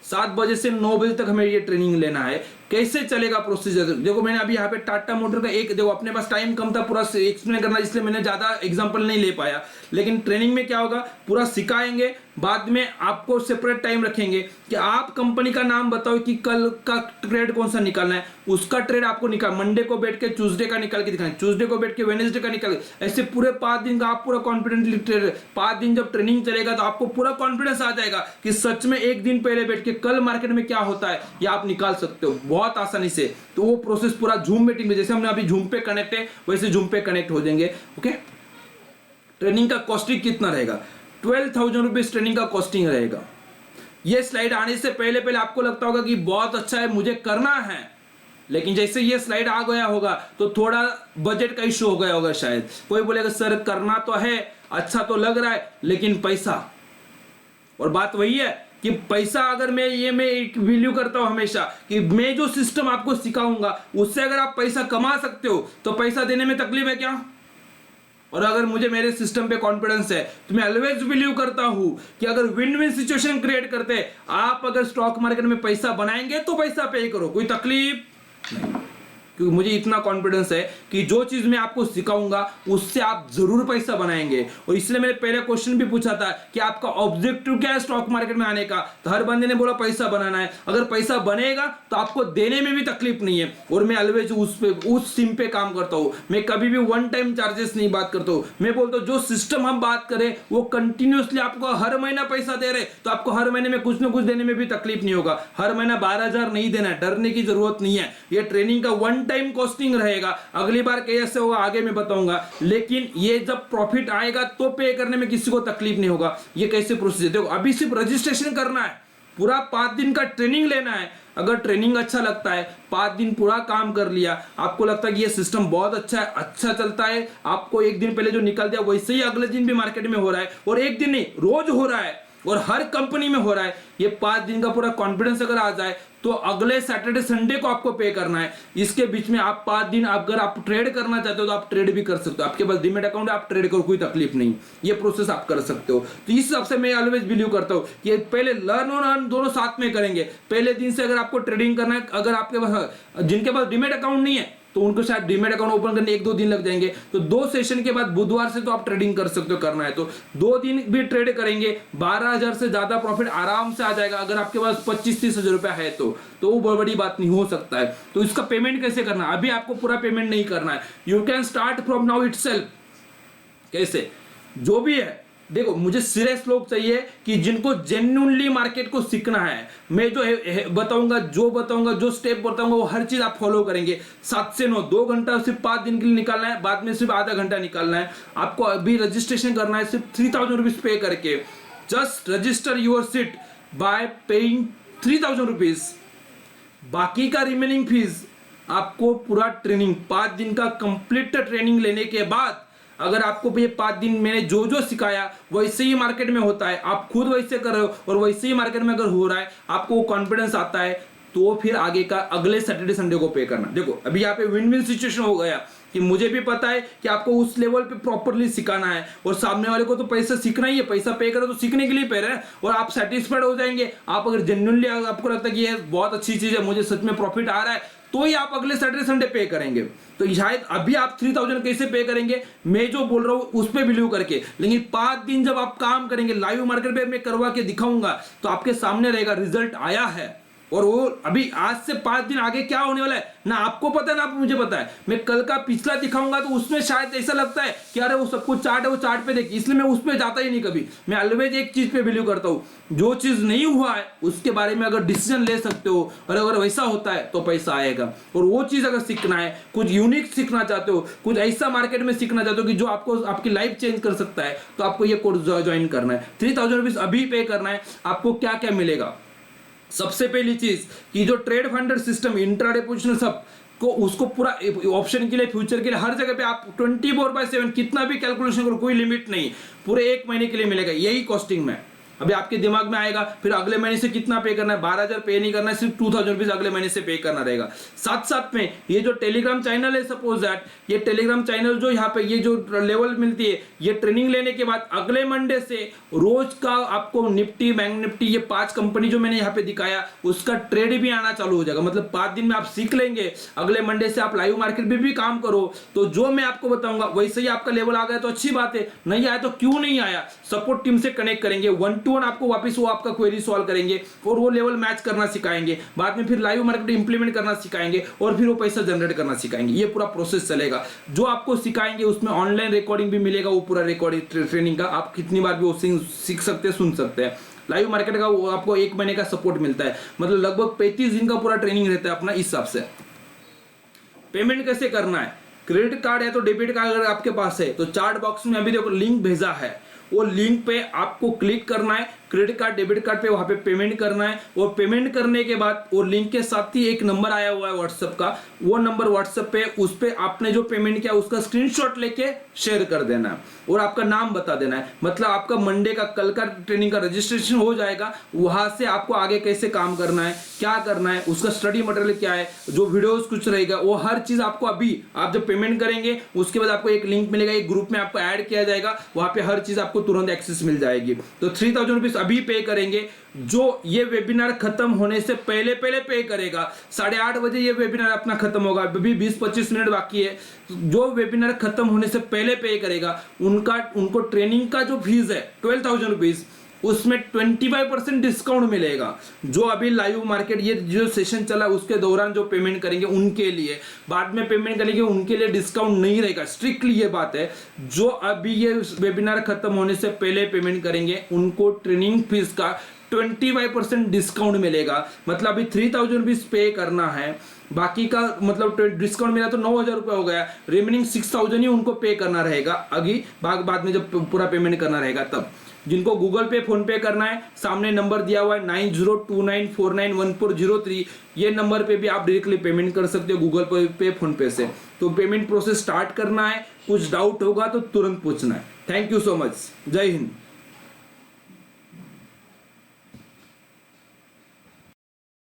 7 बजे से 9 बजे तक हमें ये ट्रेनिंग लेना है। कैसे चलेगा प्रोसीजर, देखो मैंने अभी यहाँ पे टाटा मोटर का एक, देखो अपने पास टाइम कम था पूरा एक्सप्लेन करना, इसलिए मैंने ज्यादा एग्जांपल नहीं ले पाया। लेकिन ट्रेनिंग में क्या होगा, पूरा सिखाएंगे, बाद में आपको सेपरेट टाइम रखेंगे कि आप कंपनी का नाम बताओ कि कल का ट्रेड कौन सा निकालना है, उसका ट्रेड आपको निकाल, मंडे को बैठ के ट्यूसडे का निकाल के दिखाना, ट्यूसडे को बैठ के वेडनेसडे का निकाल, ऐसे पूरे 5 दिन का आप पूरा कॉन्फिडेंटली ट्रेड। 5 दिन जब ट्रेनिंग चलेगा तो आपको पूरा कॉन्फिडेंस आ जाएगा कि सच में एक दिन पहले बैठ के कल मार्केट में क्या होता है ये आप निकाल सकते हो बहुत आसानी से। तो वो प्रोसेस पूरा जूम मीटिंग में, जैसे हमने अभी जूम पे कनेक्ट है वैसे जूम पे कनेक्ट हो जाएंगे। ओके, ट्रेनिंग का कॉस्टिंग कितना रहेगा, 12,000 रुपीज ट्रेनिंग का कॉस्टिंग रहेगा। ये स्लाइड आने से पहले पहले आपको लगता होगा कि बहुत अच्छा है मुझे करना है, लेकिन जैसे ये स्लाइड आ गया होगा तो थोड़ा बजट का इशू हो गया होगा शायद। कोई बोलेगा सर करना तो है, अच्छा तो लग रहा है, लेकिन पैसा, और बात वही है कि पैसा अगर मैं एक वैल्यू करता हूं हमेशा कि मैं जो सिस्टम आपको सिखाऊंगा उससे अगर आप पैसा कमा सकते हो तो पैसा देने में तकलीफ है क्या। और अगर मुझे मेरे सिस्टम पे कॉन्फिडेंस है तो मैं ऑलवेज बिलीव करता हूं कि अगर विन विन सिचुएशन क्रिएट करते, आप अगर स्टॉक मार्केट में पैसा बनाएंगे तो पैसा पे करो, कोई तकलीफ नहीं, क्योंकि मुझे इतना कॉन्फिडेंस है कि जो चीज मैं आपको सिखाऊंगा उससे आप जरूर पैसा बनाएंगे। और इसलिए मैंने पहले क्वेश्चन भी पूछा था कि आपका ऑब्जेक्टिव क्या है स्टॉक मार्केट में आने का, तो हर बंदे ने बोला पैसा बनाना है। अगर पैसा बनेगा तो आपको देने में भी तकलीफ नहीं है, और मैं ऑलवेज उस सिम पे काम करता हूं। मैं कभी भी वन टाइम चार्जेस नहीं बात करता हूं, मैं बोलता हूं जो सिस्टम हम बात करें वो कंटिन्यूसली आपको हर महीना पैसा दे रहे, तो आपको हर महीने में कुछ ना कुछ देने में भी तकलीफ नहीं होगा। हर महीना 12,000 नहीं देना है, डरने की जरूरत नहीं है। ये ट्रेनिंग का वन टाइम कॉस्टिंग रहेगा, अगली बार कैसे होगा आगे मैं बताऊंगा, लेकिन ये जब प्रॉफिट आएगा तो पे करने में किसी को तकलीफ नहीं होगा। ये कैसे प्रोसेस, देखो अभी सिर्फ रजिस्ट्रेशन करना है, पूरा 5 दिन का ट्रेनिंग लेना है। अगर ट्रेनिंग अच्छा लगता है, 5 दिन पूरा काम कर लिया, आपको लगता है कि ये सिस्टम बहुत अच्छा है, अच्छा चलता है, आपको एक दिन पहले जो निकल दिया वैसे ही अगले दिन भी मार्केट में हो रहा है, और एक दिन नहीं रोज हो रहा है और हर कंपनी में हो रहा है, ये 5 दिन का पूरा कॉन्फिडेंस अगर आ जाए तो अगले सैटरडे संडे को आपको पे करना है। इसके बीच में आप 5 दिन अगर आप ट्रेड करना चाहते हो तो आप ट्रेड भी कर सकते हो, आपके पास डीमैट अकाउंट है, आप ट्रेड करो, कोई तकलीफ नहीं, ये प्रोसेस आप कर सकते हो। तो इस हिसाब से मैं ऑलवेज बिलीव करता हूँ कि पहले लर्न और अर्न दोनों साथ में करेंगे। पहले दिन से अगर आपको ट्रेडिंग करना है, अगर आपके पास, जिनके पास डीमैट अकाउंट नहीं है तो उनको शायद डीमैट अकाउंट ओपन करने 1-2 दिन लग जाएंगे, तो 2 सेशन के बाद बुधवार से तो आप ट्रेडिंग कर सकते हो, करना है तो 2 दिन भी ट्रेड करेंगे, 12,000 से ज्यादा प्रॉफिट आराम से आ जाएगा। अगर आपके पास 25-30 हजार रुपया है तो वो बड़ी बात नहीं हो सकता है। तो इसका पेमेंट कैसे करना, अभी आपको पूरा पेमेंट नहीं करना है, you can start from now itself. कैसे, जो भी है देखो, मुझे सीरियस लोग चाहिए कि जिनको जेन्युइनली मार्केट को सीखना है। मैं जो बताऊंगा, जो स्टेप बताऊंगा वो हर चीज आप फॉलो करेंगे। 7 से 9 2 घंटा सिर्फ 5 दिन के लिए निकालना है, बाद में सिर्फ आधा घंटा निकालना है। आपको अभी रजिस्ट्रेशन करना है सिर्फ 3,000 रुपीज पे करके। Just register your seat bye paying 3,000 rupees. बाकी का रिमेनिंग फीस आपको पूरा ट्रेनिंग 5 दिन का कंप्लीट ट्रेनिंग लेने के बाद, अगर आपको ये 5 दिन मैंने जो जो सिखाया वैसे ही मार्केट में होता है, आप खुद वैसे कर रहे हो और वैसे ही मार्केट में अगर हो रहा है, आपको कॉन्फिडेंस आता है, तो फिर आगे का अगले सैटरडे संडे को पे करना। देखो अभी यहाँ पे विन विन सिचुएशन हो गया कि मुझे भी पता है कि आपको उस लेवल पे प्रॉपरली सिखाना है, और सामने वाले को तो पैसा सीखना ही है, पैसा पे करो तो सीखने के लिए पे रहे, और आप सेटिस्फाइड हो जाएंगे। आप अगर जेन्युइनली आपको लगता है कि ये बहुत अच्छी चीज है, मुझे सच में प्रॉफिट आ रहा है, तो ही आप अगले सैटरडे संडे पे करेंगे। तो शायद अभी आप 3,000 कैसे पे करेंगे, मैं जो बोल रहा हूं उस पर बिलीव करके, लेकिन 5 दिन जब आप काम करेंगे लाइव मार्केट पे मैं करवा के दिखाऊंगा तो आपके सामने रहेगा रिजल्ट आया है, और वो अभी आज से 5 दिन आगे क्या होने वाला है ना आपको पता है ना आप मुझे पता है। मैं कल का पिछला दिखाऊंगा तो उसमें शायद ऐसा लगता है कि अरे वो सब कुछ चार्ट है, वो चार्ट पे देखिए, इसलिए मैं उस पे जाता ही नहीं कभी। मैं ऑलवेज एक चीज पे बिलीव करता हूँ, जो चीज नहीं हुआ है उसके बारे में अगर डिसीजन ले सकते हो और अगर वैसा होता है तो पैसा आएगा। और वो चीज अगर सीखना है, कुछ यूनिक सीखना चाहते हो, कुछ ऐसा मार्केट में सीखना चाहते हो कि जो आपको आपकी लाइफ चेंज कर सकता है, तो आपको ये कोर्स ज्वाइन करना है। 3000 रुपीज अभी पे करना है। आपको क्या क्या मिलेगा? सबसे पहली चीज कि जो trade funder system, intraday positional सब को उसको पूरा ऑप्शन के लिए, फ्यूचर के लिए, हर जगह पे आप 24/7 कितना भी कैलकुलेशन करो, कोई लिमिट नहीं, पूरे 1 महीने के लिए मिलेगा यही कॉस्टिंग में। अभी आपके दिमाग में आएगा फिर अगले महीने से कितना पे करना है, 12,000 पे नहीं करना है, सिर्फ 2,000 रुपीज अगले महीने से पे करना रहेगा। साथ साथ में ये जो टेलीग्राम चैनल है, सपोज दैट ये टेलीग्राम चैनल जो यहाँ पे ये जो लेवल मिलती है, ये ट्रेनिंग लेने के बाद अगले मंडे से रोज का आपको निफ्टी, बैंक निफ्टी, ये 5 कंपनी जो मैंने यहाँ पे दिखाया उसका ट्रेड भी आना चालू हो जाएगा। मतलब 5 दिन में आप सीख लेंगे, अगले मंडे से आप लाइव मार्केट में भी काम करो, तो जो मैं आपको बताऊंगा वैसे ही आपका लेवल आ गया तो अच्छी बात है, नहीं आया तो क्यों नहीं आया, सपोर्ट टीम से कनेक्ट करेंगे, 1-to-1 आपको वापस वो आपका क्वेरी सॉल्व करेंगे और वो लेवल मैच करना सिखाएंगे, बाद में फिर लाइव मार्केट इंप्लीमेंट करना सिखाएंगे और फिर वो पैसा जनरेट करना सिखाएंगे। ये पूरा प्रोसेस चलेगा। जो आपको सिखाएंगे उसमें ऑनलाइन रिकॉर्डिंग भी मिलेगा, वो पूरा रिकॉर्डिंग ट्रेनिंग का आप कितनी बार भी वो सीख सकते हैं, सुन सकते हैं। लाइव मार्केट का आपको 1 महीने का सपोर्ट मिलता है, मतलब लगभग 35 दिन का पूरा ट्रेनिंग रहता है अपना इस हिसाब से। पेमेंट कैसे करना है? क्रेडिट कार्ड या तो डेबिट कार्ड अगर आपके पास है तो चार्ट बॉक्स में अभी देखो लिंक भेजा है, वो लिंक पे आपको क्लिक करना है, क्रेडिट कार्ड डेबिट कार्ड पे वहां पे पेमेंट करना है। और पेमेंट करने के बाद और लिंक के साथ ही एक नंबर आया हुआ है व्हाट्सएप का, वो नंबर व्हाट्सएप पे उस पे आपने जो पेमेंट किया उसका स्क्रीनशॉट लेके शेयर कर देना है और आपका नाम बता देना है। मतलब आपका मंडे का, कल का ट्रेनिंग का रजिस्ट्रेशन हो जाएगा। वहां से आपको आगे कैसे काम करना है, क्या करना है, उसका स्टडी मटेरियल क्या है, जो वीडियोस कुछ रहेगा, वो हर चीज आपको अभी आप जब पेमेंट करेंगे उसके बाद आपको एक लिंक मिलेगा, एक ग्रुप में आपको ऐड किया जाएगा, वहां पे हर चीज आपको तुरंत एक्सेस मिल जाएगी। तो 3000 रुपीज अभी पे करेंगे। जो ये वेबिनार खत्म होने से पहले पे करेगा, 8:30 बजे ये वेबिनार अपना खत्म होगा, अभी 20-25 मिनट बाकी है। जो वेबिनार खत्म होने से पहले पे करेगा उनको ट्रेनिंग का जो फीस है 12,000 रुपीज, उसमें 25% डिस्काउंट मिलेगा। जो अभी लाइव मार्केट ये जो सेशन चला उसके दौरान जो पेमेंट करेंगे उनके लिए, बाद में पेमेंट करेंगे उनके लिए डिस्काउंट नहीं रहेगा, स्ट्रिक्टली ये बात है। जो अभी ये वेबिनार खत्म होने से पहले पेमेंट करेंगे उनको ट्रेनिंग फीस का 25% डिस्काउंट मिलेगा। मतलब अभी 3,000 रुपीज पे करना है, बाकी का मतलब डिस्काउंट मिला तो 9,000 रुपये हो गया, रिमेनिंग 6,000 ही उनको पे करना रहेगा आगे, बाद में जब पूरा पेमेंट करना रहेगा तब। जिनको गूगल पे, फोन पे करना है, सामने नंबर दिया हुआ है 9029491403, ये नंबर पे भी आप डायरेक्टली पेमेंट कर सकते हो गूगल पे, फोन पे से। तो पेमेंट प्रोसेस स्टार्ट करना है, कुछ डाउट होगा तो तुरंत पूछना है। थैंक यू सो मच, जय हिंद।